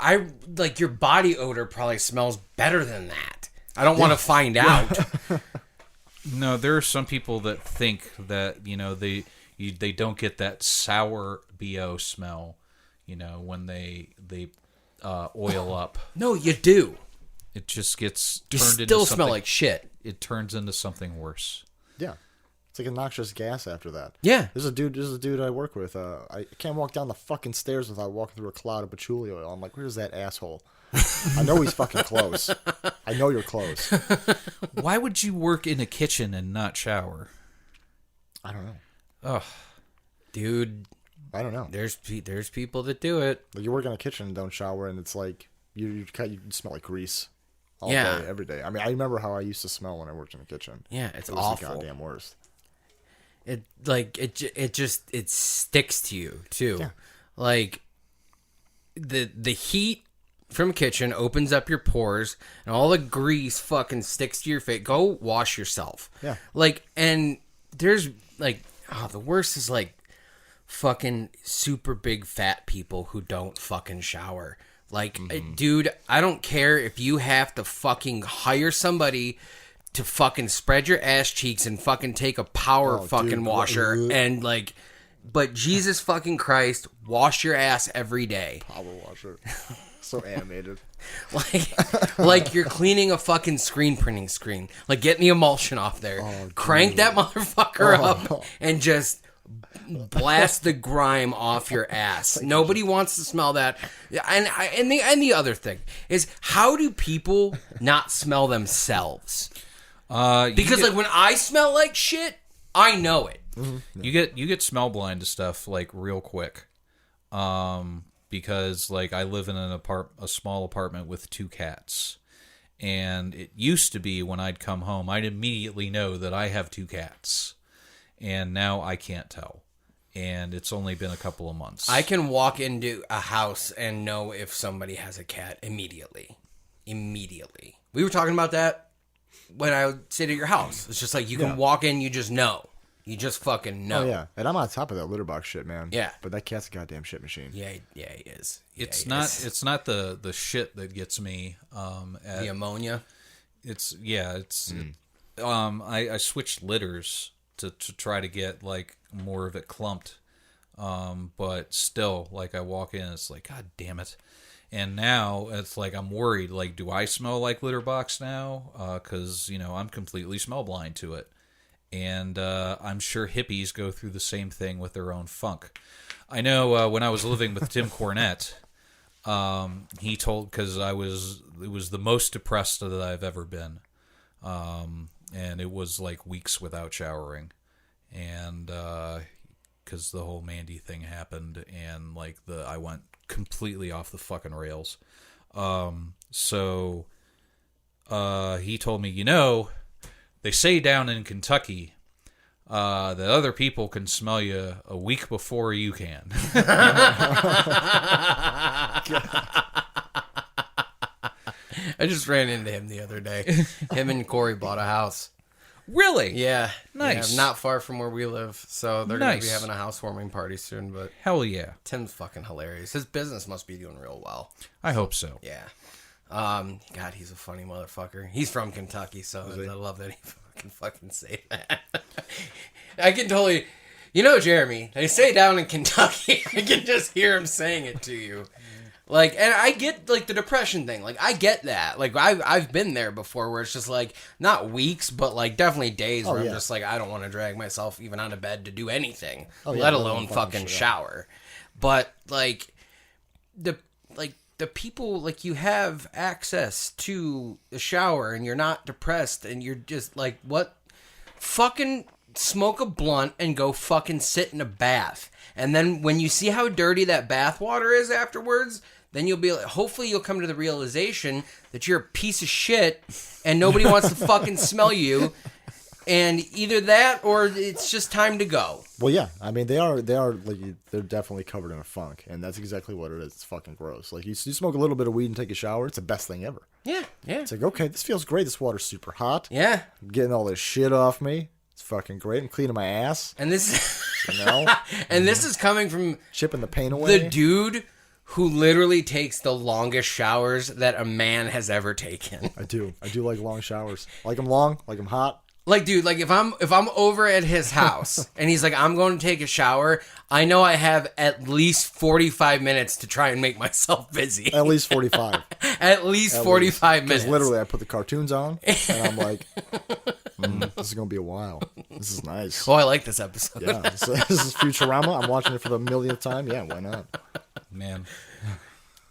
I like your body odor probably smells better than that. I don't want to find out. No, there are some people that think that, they don't get that sour BO smell, when they oil up. No, you do. It just gets You turned into still something. smell like shit. It turns into something worse. Yeah. It's like a noxious gas after that. Yeah. There's a dude I work with. I can't walk down the fucking stairs without walking through a cloud of patchouli oil. I'm like, where's that asshole? I know he's fucking close. I know you're close. Why would you work in a kitchen and not shower? I don't know. Ugh. Dude, I don't know. there's people that do it. Like, you work in a kitchen and don't shower, and it's like you smell like grease all Yeah. day, every day. I mean, I remember how I used to smell when I worked in the kitchen. Yeah, it's It was awful. the goddamn worst. It sticks to you too. Yeah. Like the heat from kitchen opens up your pores and all the grease fucking sticks to your face. Go wash yourself. Yeah. Like, and there's like, the worst is like fucking super big fat people who don't fucking shower. Like, dude, I don't care if you have to fucking hire somebody to fucking spread your ass cheeks and fucking take a power Oh, fucking dude. washer and like but Jesus fucking Christ, wash your ass every day. Power washer. So animated. Like you're cleaning a fucking screen printing screen. Like getting the emulsion off there. Crank that motherfucker up and just blast the grime off your ass. Nobody wants to smell that. And the other thing is, how do people not smell themselves? Because like when I smell like shit, I know it. You get smell blind to stuff like real quick. Because like I live in a small apartment with 2 cats. And it used to be when I'd come home, I'd immediately know that I have 2 cats. And now I can't tell. And it's only been a couple of months. I can walk into a house and know if somebody has a cat immediately. Immediately. We were talking about that when I would sit at your house. It's just like you can walk in, you just know. You just fucking know. Oh, yeah. And I'm on top of that litter box shit, man. Yeah. But that cat's a goddamn shit machine. Yeah, he is. It's not the shit that gets me. The ammonia. I switched litters to try to get like more of it clumped. But still, like I walk in, it's like, God damn it. And now it's like I'm worried. Like, do I smell like litter box now? Because I'm completely smell blind to it. And I'm sure hippies go through the same thing with their own funk. I know when I was living with Tim Cornette, he told, because it was the most depressed that I've ever been. And it was like weeks without showering. And because the whole Mandy thing happened and like I went completely off the fucking rails. So he told me, they say down in Kentucky that other people can smell you a week before you can. I just ran into him the other day. Him and Corey bought a house. Really? Yeah. Nice. Yeah, not far from where we live. So they're going to be Nice. having a housewarming party soon. But Hell yeah. Tim's fucking hilarious. His business must be doing real well. I hope so. Yeah. God, he's a funny motherfucker. He's from Kentucky, so I love that he can fucking say that. I can totally... Jeremy, they say down in Kentucky, I can just hear him saying it to you. Like, and I get, like, the depression thing. Like, I get that. Like, I've been there before where it's just, like, not weeks, but, like, definitely days where I'm just, like, I don't want to drag myself even out of bed to do anything, let alone fucking shower. But, like, the people, like, you have access to the shower and you're not depressed and you're just, like, what? Fucking smoke a blunt and go fucking sit in a bath. And then when you see how dirty that bath water is afterwards, then you'll be like, hopefully you'll come to the realization that you're a piece of shit and nobody wants to fucking smell you. And either that or it's just time to go. Well, yeah. I mean, they are like, they're definitely covered in a funk, and that's exactly what it is. It's fucking gross. Like, you smoke a little bit of weed and take a shower, it's the best thing ever. Yeah. It's like, okay, this feels great. This water's super hot. Yeah. I'm getting all this shit off me. It's fucking great. I'm cleaning my ass. And this And this is coming from chipping the pain away. the dude who literally takes the longest showers that a man has ever taken. I do like long showers. Like them long, like them hot. Like, dude, like if I'm over at his house and he's like, I'm going to take a shower, I know I have at least 45 minutes to try and make myself busy. At least 45. At least 45 minutes. Because literally I put the cartoons on and I'm like, this is going to be a while. This is nice. Oh, I like this episode. Yeah, this is Futurama. I'm watching it for the millionth time. Yeah, why not? Man.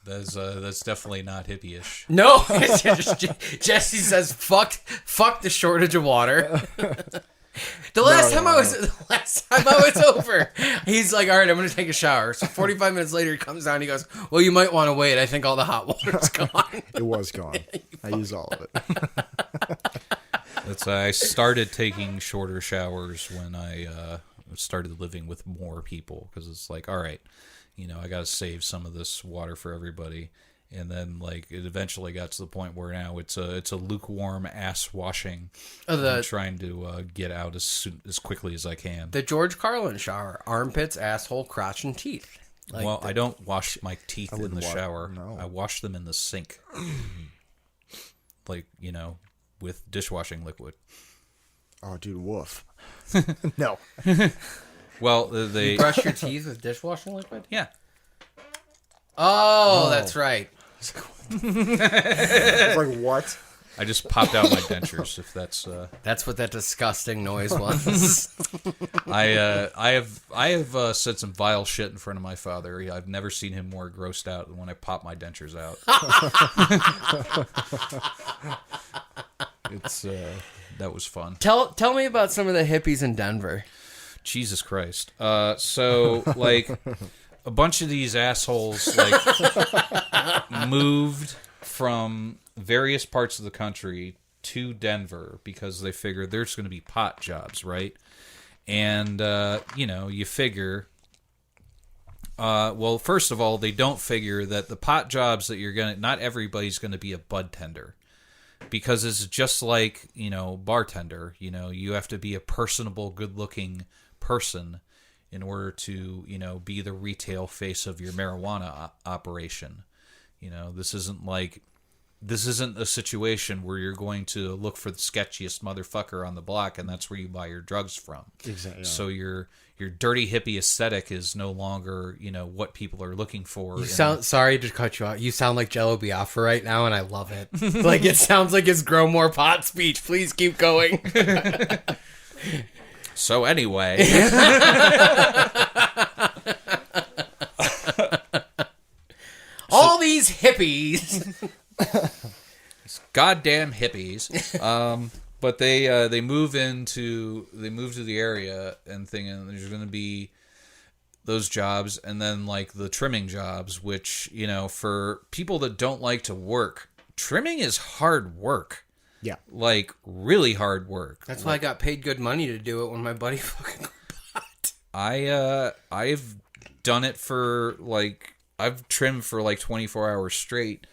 That's definitely not hippie-ish. No, Jesse says, "Fuck the shortage of water." The last time I was over, he's like, "All right, I'm gonna take a shower." So 45 minutes later, he comes down. He goes, "Well, you might want to wait. I think all the hot water's gone." It was gone. I used all of it. I started taking shorter showers when I started living with more people because it's like, all right. I got to save some of this water for everybody. And then, like, it eventually got to the point where now it's a lukewarm ass washing. I'm trying to get out as quickly as I can. The George Carlin shower: armpits, asshole, crotch, and teeth. Like well, I don't wash my teeth in the shower. No. I wash them in the sink. Like, with dishwashing liquid. Oh, dude, woof. No. Well, they Brush your teeth with dishwashing liquid? yeah. Oh, that's right. It's like, what? I just popped out my dentures. If that's That's what that disgusting noise was. I have said some vile shit in front of my father. I've never seen him more grossed out than when I pop my dentures out. It's that was fun. Tell me about some of the hippies in Denver. Jesus Christ. So like a bunch of these assholes like moved from various parts of the country to Denver because they figured there's going to be pot jobs, right? And you figure well, first of all, they don't figure that the pot jobs that not everybody's going to be a bud tender. Because it's just like, bartender, you have to be a personable, good-looking person in order to, be the retail face of your marijuana operation. This isn't a situation where you're going to look for the sketchiest motherfucker on the block and that's where you buy your drugs from. Exactly. So your dirty hippie aesthetic is no longer, what people are looking for. Sorry to cut you out. You sound like Jello Biafra right now, and I love it. Like, it sounds like his grow more pot speech. Please keep going. So anyway. All these hippies. Goddamn hippies. But they move to the area and thinking there's going to be those jobs and then like the trimming jobs, which, for people that don't like to work, trimming is hard work. Yeah. Like really hard work. That's why I got paid good money to do it when my buddy fucking pot. I've done it for like I've trimmed for like 24 hours straight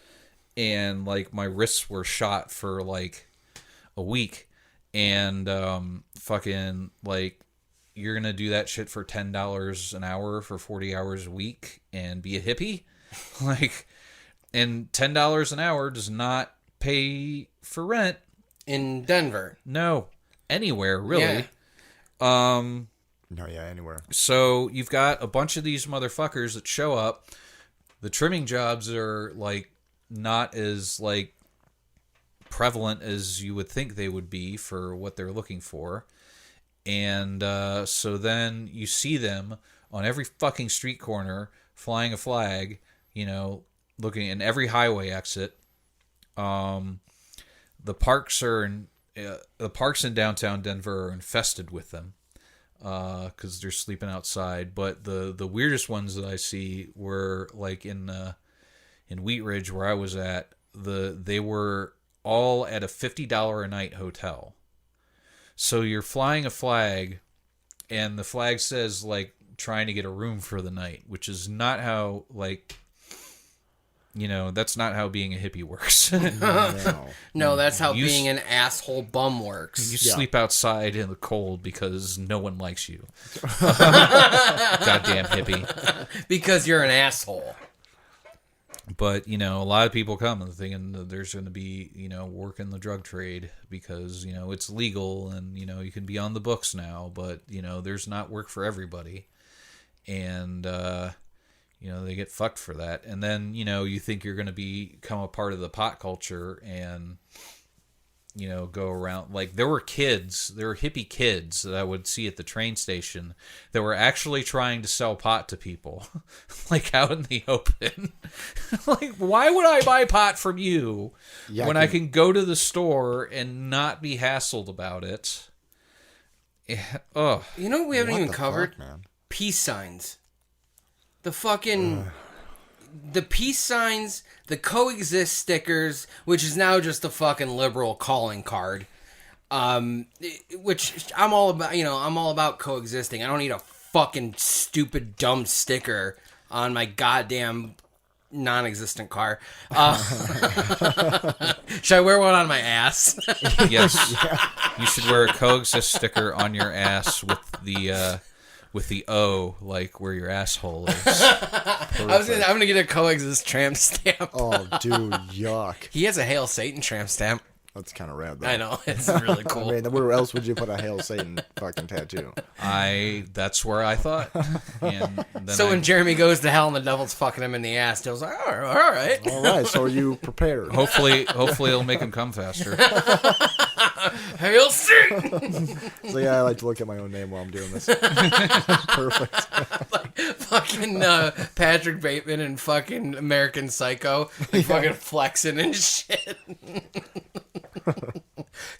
and like my wrists were shot for like a week and fucking like you're gonna do that shit for $10 an hour for 40 hours a week and be a hippie? Like, and $10 an hour does not pay for rent In Denver. no anywhere really. No, yeah, anywhere. So you've got a bunch of these motherfuckers that show up. The trimming jobs are like not as like prevalent as you would think they would be for what they're looking for. And so then you see them on every fucking street corner flying a flag, looking in every highway exit. The parks in downtown Denver are infested with them. Because they're sleeping outside. But the weirdest ones that I see were like in Wheat Ridge where I was at. They were all at a $50 a night hotel. So you're flying a flag, and the flag says like trying to get a room for the night, which is not how like. That's not how being a hippie works. No, that's how You being an asshole bum works. You sleep outside in the cold because no one likes you. Goddamn hippie. Because you're an asshole. But, a lot of people come and thinking that there's going to be, work in the drug trade because, it's legal and, you can be on the books now. But, there's not work for everybody. And, they get fucked for that. And then, you think you're going to become a part of the pot culture and, go around. Like, there were hippie kids that I would see at the train station that were actually trying to sell pot to people, like out in the open. Like, why would I buy pot from you when I can go to the store and not be hassled about it? Oh. You know what we haven't even covered? Fuck, man? Peace signs. The fucking... The peace signs, the coexist stickers, which is now just a fucking liberal calling card. Which I'm all about, I'm all about coexisting. I don't need a fucking stupid dumb sticker on my goddamn non-existent car. Should I wear one on my ass? Yes. You should wear a coexist sticker on your ass with the O, like where your asshole is. I'm gonna get a coexist tramp stamp. Oh, dude, yuck. He has a Hail Satan tramp stamp. That's kind of rad, though. I know, it's really cool. I mean, where else would you put a Hail Satan fucking tattoo? That's where I thought. And then So when Jeremy goes to hell and the devil's fucking him in the ass, Dill's like, all right. All right, so are you prepared? hopefully it'll make him come faster. Hail Satan! So yeah, I like to look at my own name while I'm doing this. Perfect. Fucking Patrick Bateman and fucking American Psycho. Like, fucking flexing and shit.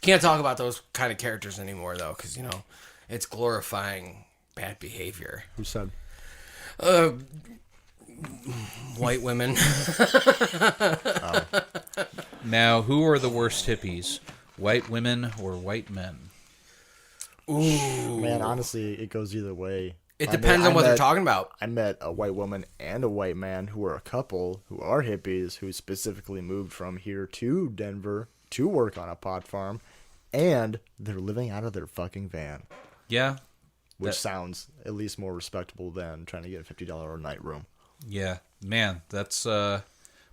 Can't talk about those kind of characters anymore, though, because, you know, it's glorifying bad behavior. Who said? White women. Now, who are the worst hippies? White women or white men? Ooh. Man, honestly, it goes either way. It depends on what they're talking about. I met a white woman and a white man who are a couple who are hippies who specifically moved from here to Denver to work on a pot farm, and they're living out of their fucking van. Yeah. Which sounds at least more respectable than trying to get a $50 a night room. Yeah, man, but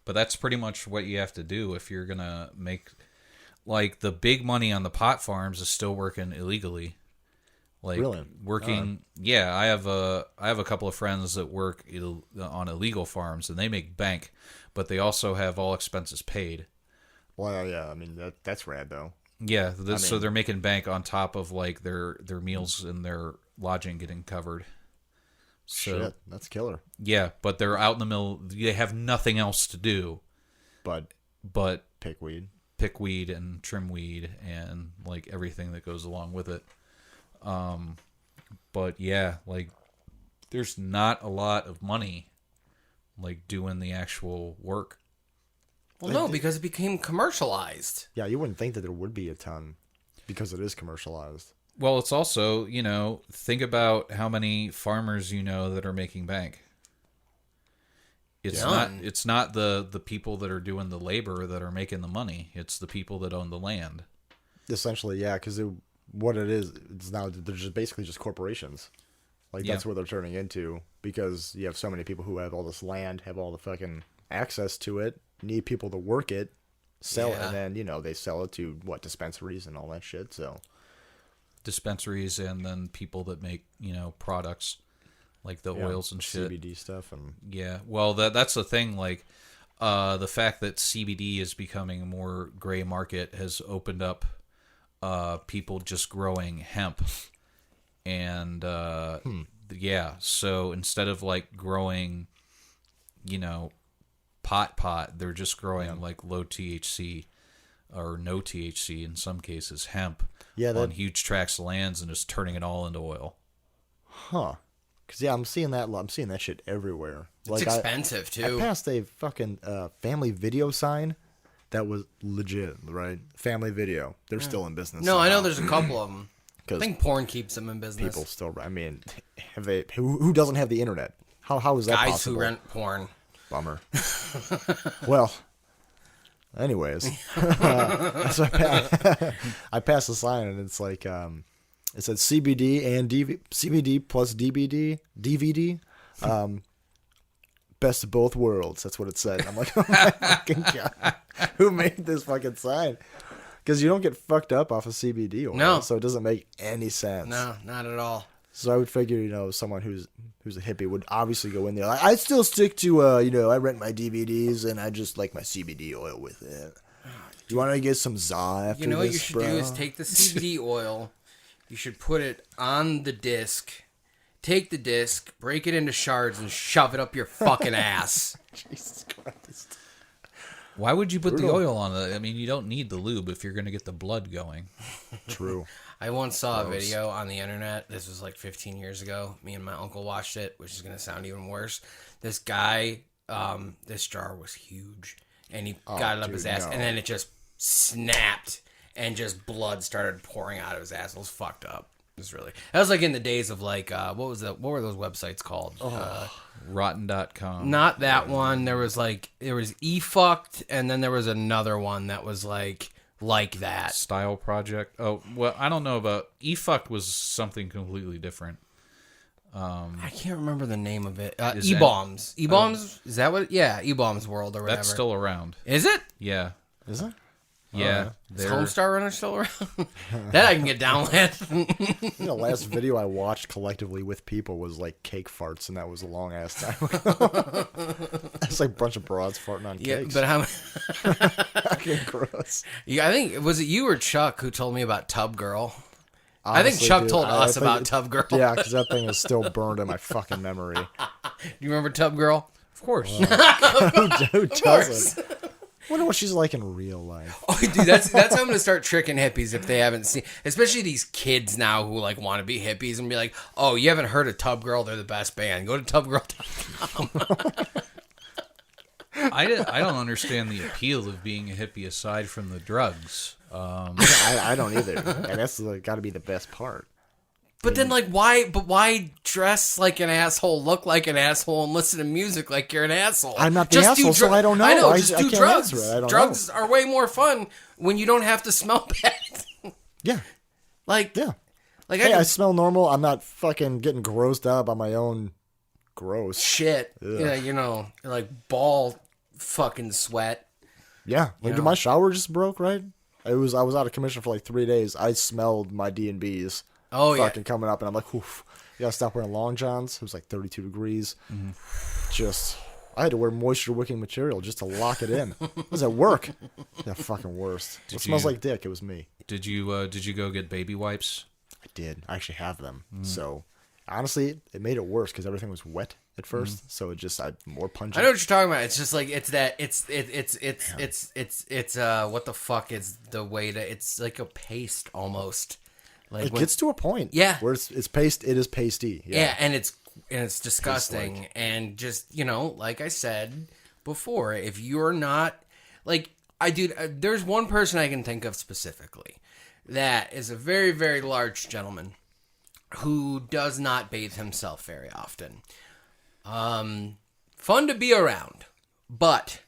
that's pretty much what you have to do if you're gonna make, like, the big money on the pot farms is still working illegally. Like, really? Working, yeah. I have a couple of friends that work on illegal farms, and they make bank, but they also have all expenses paid. Well, yeah, I mean that's rad though. Yeah, so they're making bank on top of like their meals and their lodging getting covered. So, shit, that's killer. Yeah, but they're out in the middle. They have nothing else to do, but pick weed and trim weed and like everything that goes along with it. But yeah, like there's not a lot of money like doing the actual work. Well, no, because it became commercialized. Yeah, you wouldn't think that there would be a ton because it is commercialized. Well, it's also, you know, think about how many farmers you know that are making bank. It's not the people that are doing the labor that are making the money. It's the people that own the land. Essentially, yeah, because what it is, it's now they're just basically just corporations. Like that's what they're turning into because you have so many people who have all this land, have all the fucking access to it, need people to work it, sell it, and then, you know, they sell it to dispensaries and all that shit. So dispensaries and then people that make, you know, products like the oils and shit, CBD stuff, and well, that's the thing. Like the fact that CBD is becoming a more gray market has opened up people just growing hemp, and so instead of like growing, you know, pot, they're just growing like low THC or no THC in some cases hemp on huge tracts of lands and just turning it all into oil. Huh. Because, I'm seeing that shit everywhere. It's expensive, too. I passed a fucking family video sign that was legit, right? Family Video. They're still in business. No, I know there's a couple of them. I think porn keeps them in business. People still, I mean, who doesn't have the internet? How is that Guys possible? who rent porn. Bummer. Well, anyways. So I passed the sign, and it's like... it said CBD and CBD plus DVD, best of both worlds. That's what it said. I'm like, oh my fucking god, who made this fucking sign? Because you don't get fucked up off of CBD oil, so it doesn't make any sense. No, not at all. So I would figure, you know, someone who's a hippie would obviously go in there. Like, I still stick to, you know, I rent my DVDs and I just like my CBD oil with it. You want to get some za after this, You know what you should bro? do is take the CBD oil. You should put it on the disc, take the disc, break it into shards, and shove it up your fucking ass. Jesus Christ. Why would you put the oil on it? I mean, you don't need the lube if you're going to get the blood going. True. I once saw a video on the internet. This was like 15 years ago. Me and my uncle watched it, which is going to sound even worse. This guy, this jar was huge, and he got it up his ass, and then it just snapped. And just blood started pouring out of his ass. It was fucked up. It was really... That was like in the days of like... what were those websites called? Rotten.com. Not that one. There was eFucked, and then there was another one that was like that. Style Project. Oh, well, I don't know about... eFucked was something completely different. I can't remember the name of it. E-Bombs. E-Bombs? Is that what... Yeah, E-Bombs World or whatever. That's still around. Is it? Yeah. Is it? Yeah, Is Homestar Runner still around? That I can get down with. I think the last video I watched collectively with people was like cake farts, and that was a long ass time ago. It's like a bunch of broads farting on Yeah, cakes. but how? Fucking gross. Yeah, I think was it you or Chuck who told me about Tub Girl? I think Honestly, Chuck dude, told I us think about Tub Girl. Yeah, because that thing is still burned in my fucking memory. You remember Tub Girl? Of course. Who doesn't? Wonder what she's like in real life. Oh, dude, that's how I'm gonna start tricking hippies if they haven't seen, especially these kids now who like want to be hippies and be like, oh, you haven't heard of Tub Girl? They're the best band. Go to tubgirl.com. I don't understand the appeal of being a hippie aside from the drugs. I don't either. And that's got to be the best part. But then, like, why? But why dress like an asshole, look like an asshole, and listen to music like you're an asshole? I'm not the asshole, so I don't know. I know. I Just do can't drugs. answer it. I don't Drugs know. are way more fun when you don't have to smell bad. Yeah. Like, Yeah. like Hey, I smell normal. I'm not fucking getting grossed out by my own gross. shit. Ugh. Yeah, you know, like ball fucking sweat. Yeah. Like, know. dude, my shower just broke, right? I was out of commission for like 3 days. I smelled my D&Bs Oh fucking coming up, and I'm like, oof. You gotta stop wearing long johns. It was like 32 degrees. Just, I had to wear moisture-wicking material just to lock it in. It was at work. Yeah, fucking worst. It smells like dick. It was me. Did you go get baby wipes? I did. I actually have them. So, honestly, it made it worse because everything was wet at first. So it just, more pungent. I know what you're talking about. It's just like it's what the fuck is the way to? It's like a paste almost. Like It gets to a point. Yeah. Where it's paste. It is pasty. yeah, and it's disgusting. And just, you know, like I said before, if you're not like there's one person I can think of specifically that is a very, very large gentleman who does not bathe himself very often. Fun to be around, but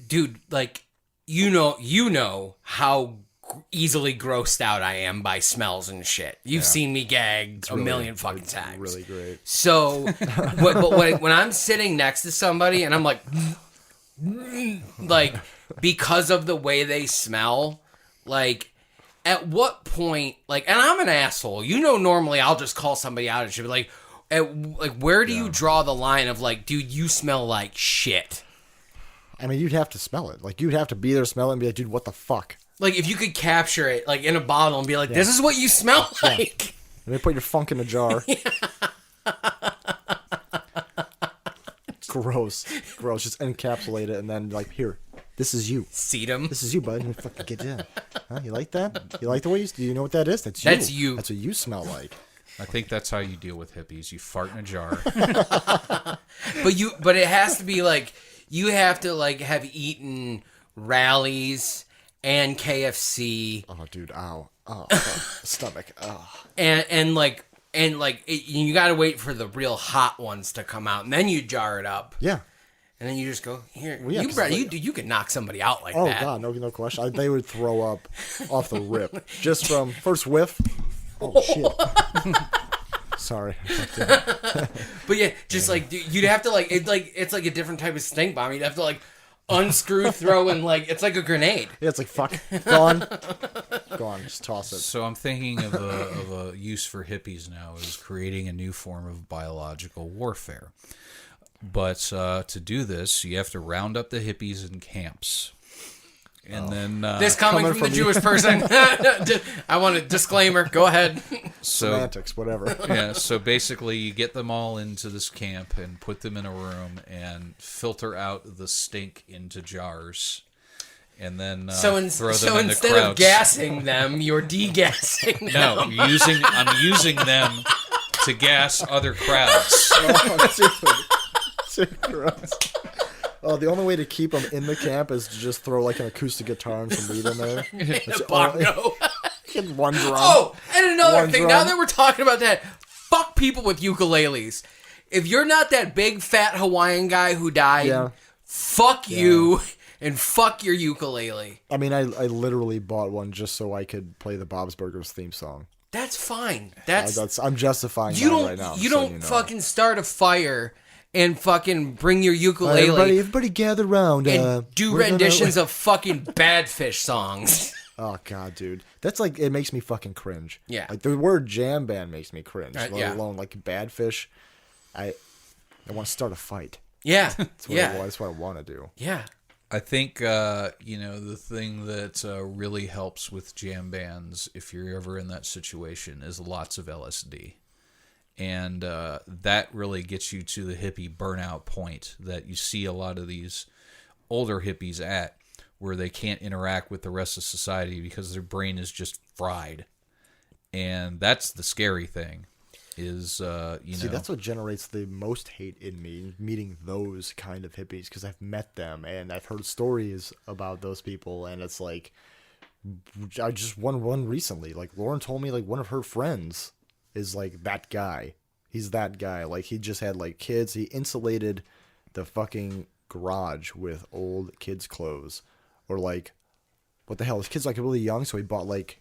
dude, like, you know how easily grossed out I am by smells and shit. You've seen me gag a million fucking times. Really great. So, but when I'm sitting next to somebody and I'm like because of the way they smell, like, at what point, like, and I'm an asshole. You know, normally I'll just call somebody out and she'll be like, where do you draw the line of like, dude, you smell like shit? I mean, you'd have to smell it. Like, you'd have to be there, smell it, and be like, dude, what the fuck? Like, if you could capture it, like, in a bottle and be like, this is what you smell like. And they put your funk in a jar. Gross. Just encapsulate it, and then, like, here, this is you. Sedum. This is you, bud. And fucking get in. Huh? You like that? You like the way you... Do you know what that is? That's you. That's you. That's what you smell like. I think that's how you deal with hippies. You fart in a jar. But it has to be like, you have to like have eaten Rallies and KFC. Oh, dude, ow. Oh, stomach. Oh. And you got to wait for the real hot ones to come out, and then you jar it up. Yeah. And then you just go, here. Well, yeah, you could knock somebody out like Oh, that. God, no question. They would throw up off the rip. Just from first whiff. Oh, shit. Sorry. But yeah, just like, you'd have to like, it's like a different type of stink bomb. You'd have to like unscrew, throw, and like, it's like a grenade. Yeah, it's like, fuck. Gone. Gone. Just toss it. So I'm thinking of a use for hippies now is creating a new form of biological warfare. But to do this, you have to round up the hippies in camps. And then This coming from the Jewish person. I want a disclaimer. Go ahead. Semantics, whatever. Yeah, so basically you get them all into this camp and put them in a room and filter out the stink into jars. And then throw them in the instead crowds. of gassing them, you're degassing them. No, I'm using them to gas other crowds. Oh, dude, gross. Oh, the only way to keep them in the camp is to just throw like an acoustic guitar and some weed in there. That's the only- Bongo. Get one drum. Oh, and another One thing, drum. now that we're talking about that, fuck people with ukuleles. If you're not that big fat Hawaiian guy who died, Yeah. fuck you and fuck your ukulele. I mean, I literally bought one just so I could play the Bob's Burgers theme song. That's fine. I'm justifying you that don't right now. you so don't you know. fucking start a fire and fucking bring your ukulele. Everybody gather around. And do renditions of fucking Badfish songs. Oh, God, dude. That's like, it makes me fucking cringe. Yeah. Like, the word jam band makes me cringe, let yeah. alone, like, Badfish. I want to start a fight. Yeah. That's what I want to do. Yeah. I think, the thing that really helps with jam bands, if you're ever in that situation, is lots of LSD. And that really gets you to the hippie burnout point that you see a lot of these older hippies at, where they can't interact with the rest of society because their brain is just fried. And that's the scary thing. Is See, that's what generates the most hate in me, meeting those kind of hippies, because I've met them and I've heard stories about those people, and it's like, I just won one recently. Like, Lauren told me, like, one of her friends is like that guy. He's that guy. Like, he just had like kids. He insulated the fucking garage with old kids' clothes, or like, what the hell? His kid's like really young, so he bought like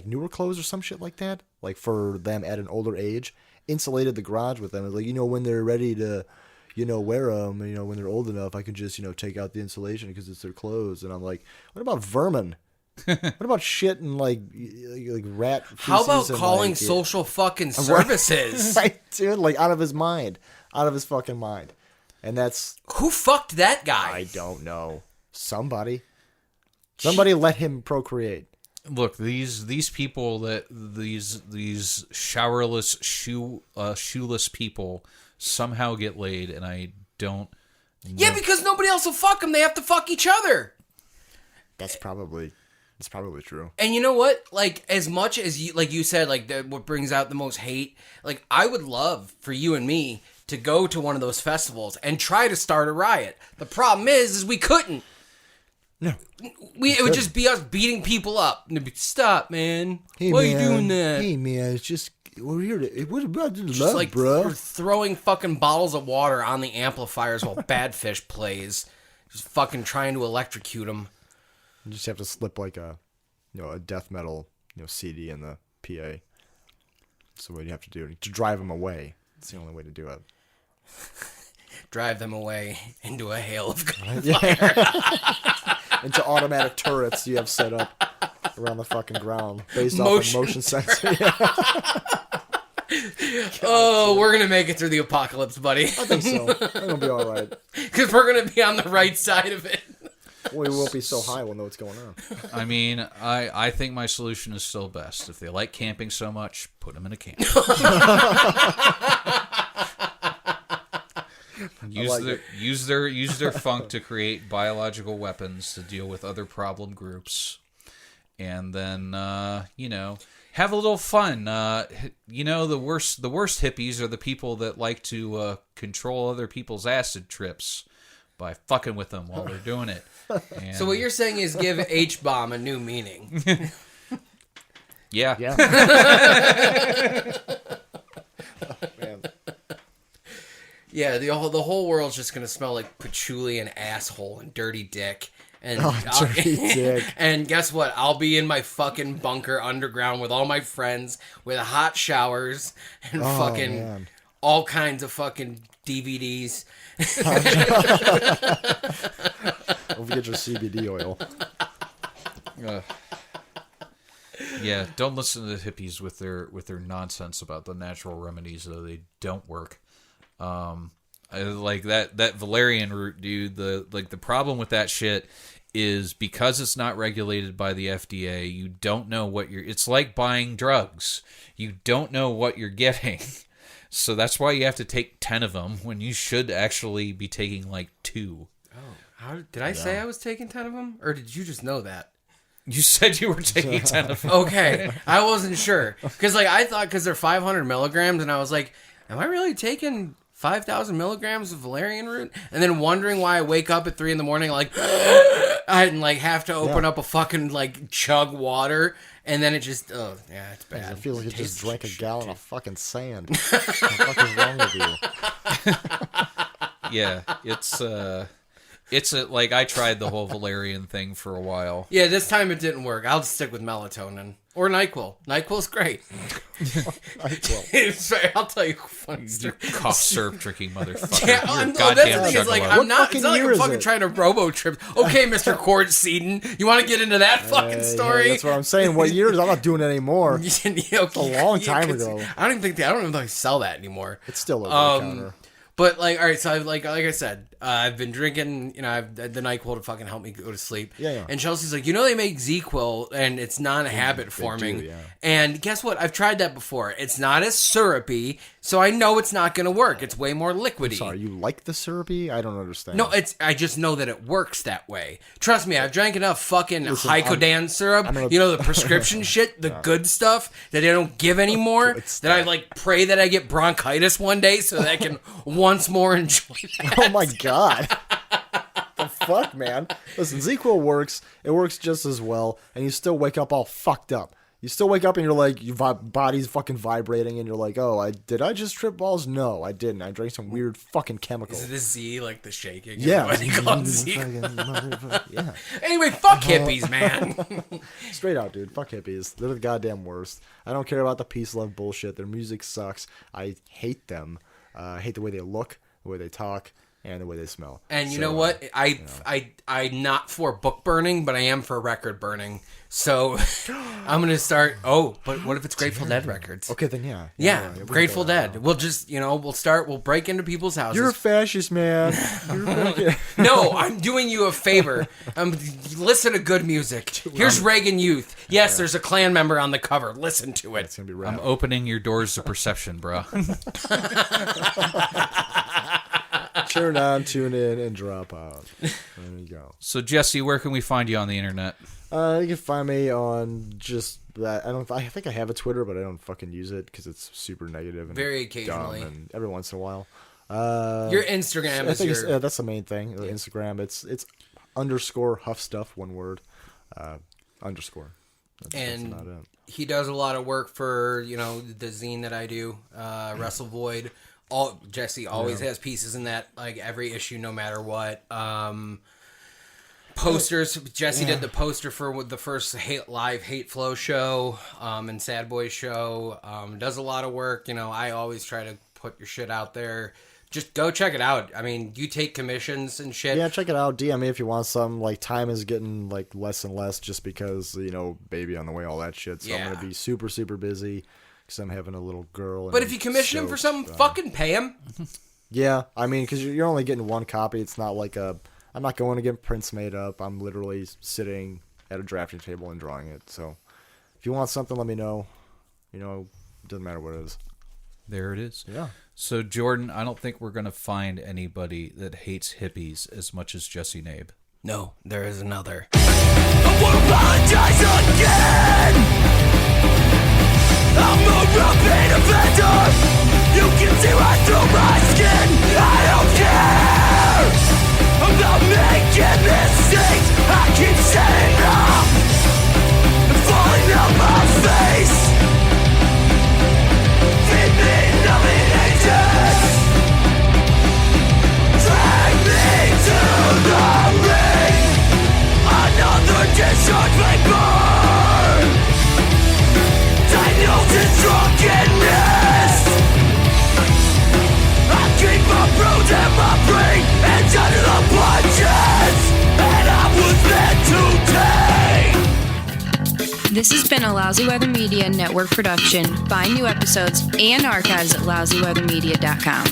newer clothes or some shit like that, like for them at an older age. Insulated the garage with them. Like, when they're ready to, wear them, when they're old enough, I can just, take out the insulation because it's their clothes. And I'm like, what about vermin? What about shit and like rat feces? How about calling like, social fucking services? Right, dude, like out of his fucking mind. And that's, Who fucked that guy? I don't know. Somebody let him procreate. Look, these people these showerless, shoeless people somehow get laid, and I don't. Yeah, because nobody else will fuck them. They have to fuck each other. That's probably true. And you know what? Like, as much as you said, like, what brings out the most hate, like, I would love for you and me to go to one of those festivals and try to start a riot. The problem is we couldn't. No. It would just be us beating people up. And it'd be, stop, man. Hey, Why man. are you doing that? Hey, man, it's just, we're here to, what about the Just love, like bro? we're throwing fucking bottles of water on the amplifiers while Badfish plays. Just fucking trying to electrocute them. You just have to slip like a death metal, CD in the PA. That's what you have to do to drive them away. It's the only way to do it. Drive them away into a hail of gunfire. Into automatic turrets you have set up around the fucking ground based off of motion sensor. Oh, we're gonna make it through the apocalypse, buddy. I think so. We're gonna be all right. Because we're gonna be on the right side of it. We won't be so high. We'll know what's going on. I mean, I think my solution is still best. If they like camping so much, put them in a camp. Use their funk to create biological weapons to deal with other problem groups, and then have a little fun. The worst hippies are the people that like to control other people's acid trips by fucking with them while they're doing it. And So what you're saying is give H-bomb a new meaning. yeah. Man. Yeah, the whole world's just gonna smell like patchouli and asshole and dirty dick. And Dirty dick. And guess what? I'll be in my fucking bunker underground with all my friends with hot showers and fucking man. all kinds of fucking DVDs. Don't forget your CBD oil. Yeah, don't listen to the hippies with their nonsense about the natural remedies, though they don't work. Like that valerian root, dude. The problem with that shit is because it's not regulated by the FDA. You don't know what it's like buying drugs. You don't know what you're getting. So that's why you have to take 10 of them when you should actually be taking like 2. Did I say I was taking 10 of them? Or did you just know that? You said you were taking 10 of them. Okay, I wasn't sure. Because I thought because they're 500 milligrams, and I was like, am I really taking 5,000 milligrams of valerian root? And then wondering why I wake up at 3 a.m, like, and like have to open up a fucking like chug water. And then it just, it's bad. I feel like you just drank a gallon of fucking sand. What the fuck is wrong with you? Yeah, it's It's like I tried the whole Valerian thing for a while. Yeah, this time it didn't work. I'll stick with melatonin or NyQuil. NyQuil's great. NyQuil. I'll tell you a funny story. Cough syrup drinking motherfucker. Yeah, You're a that's goddamn the thing. Is like juggalo. I'm not. fucking It's not like year I'm is fucking it? trying to robo trip. Okay, Mr. Cord Seaton, you want to get into that fucking story? That's what I'm saying. What years? I'm not doing it anymore. Yeah, okay. a long time 'cause ago. I don't even think they sell that anymore. It's still over the counter. But like, all right, so like I said, I've been drinking, I've the NyQuil to fucking help me go to sleep. Yeah. And Chelsea's like, they make ZQuil and it's non-habit forming. do, yeah. And guess what? I've tried that before. It's not as syrupy, so I know it's not going to work. It's way more liquidy. Sorry, you like the syrupy? I don't understand. No, I just know that it works that way. Trust me, I've drank enough fucking Hycodan syrup, the prescription shit, the good stuff that they don't give anymore, that I like pray that I get bronchitis one day so that I can once more enjoy that. Oh my god. The fuck, man? Listen, ZQuil works. It works just as well, and you still wake up all fucked up. You still wake up and you're like, your body's fucking vibrating, and you're like, oh, did I just trip balls? No, I didn't. I drank some weird fucking chemical. Is it a Z, like the shaking? Yeah. What do you call it? Z? Yeah. Anyway, fuck hippies, man. Straight out, dude. Fuck hippies. They're the goddamn worst. I don't care about the peace, love bullshit. Their music sucks. I hate them. I hate the way they look, the way they talk, and the way they smell. And you know what? I'm not for book burning, but I am for record burning. So I'm gonna start. Oh, but what if it's Grateful Dead records? Okay, then yeah. Yeah, Grateful Dead. We'll just, we'll break into people's houses. You're a fascist, man. No, I'm doing you a favor. Listen to good music. Here's Reagan Youth. Yes, there's a Klan member on the cover. Listen to it. It's gonna be I'm rad. opening your doors to perception, bro. Turn on, tune in, and drop out. There you go. So Jesse, where can we find you on the internet? You can find me on just that. I think I have a Twitter, but I don't fucking use it because it's super negative and Very occasionally. dumb, and every once in a while. Your Instagram I is think your... that's the main thing. Instagram. It's _ Huff Stuff, one word. Underscore. That's about it. He does a lot of work for the zine that I do, Wrestle Void. Jesse always has pieces in that, like every issue, no matter what. Posters. Jesse did the poster for the first live Hate Flow show and Sad Boys show. Does a lot of work. I always try to put your shit out there. Just go check it out. I mean, you take commissions and shit. Yeah, check it out. DM me if you want some. Like, time is getting like less and less just because baby on the way, all that shit. So I'm gonna be super, super busy because I'm having a little girl. But if you commission him for something, fucking pay him. Yeah, I mean, because you're only getting one copy. It's not like I'm not going to get prints made up. I'm literally sitting at a drafting table and drawing it. So if you want something, let me know. It doesn't matter what it is. There it is. Yeah. So Jordan, I don't think we're gonna find anybody that hates hippies as much as Jesse Nabe. No, there is another. I won't apologize again. I'm a repeat offender. You can see right through my skin. I don't care. I'm not making mistakes. I keep setting up and falling on my face. Feed me nominations. Drag me to the ring. Another discharge vapor. Diagnosis drunkenness. I keep my bruise and my brain and under the punches. And I was meant to take. This has been a Lousy Weather Media Network production. Find new episodes and archives at lousyweathermedia.com.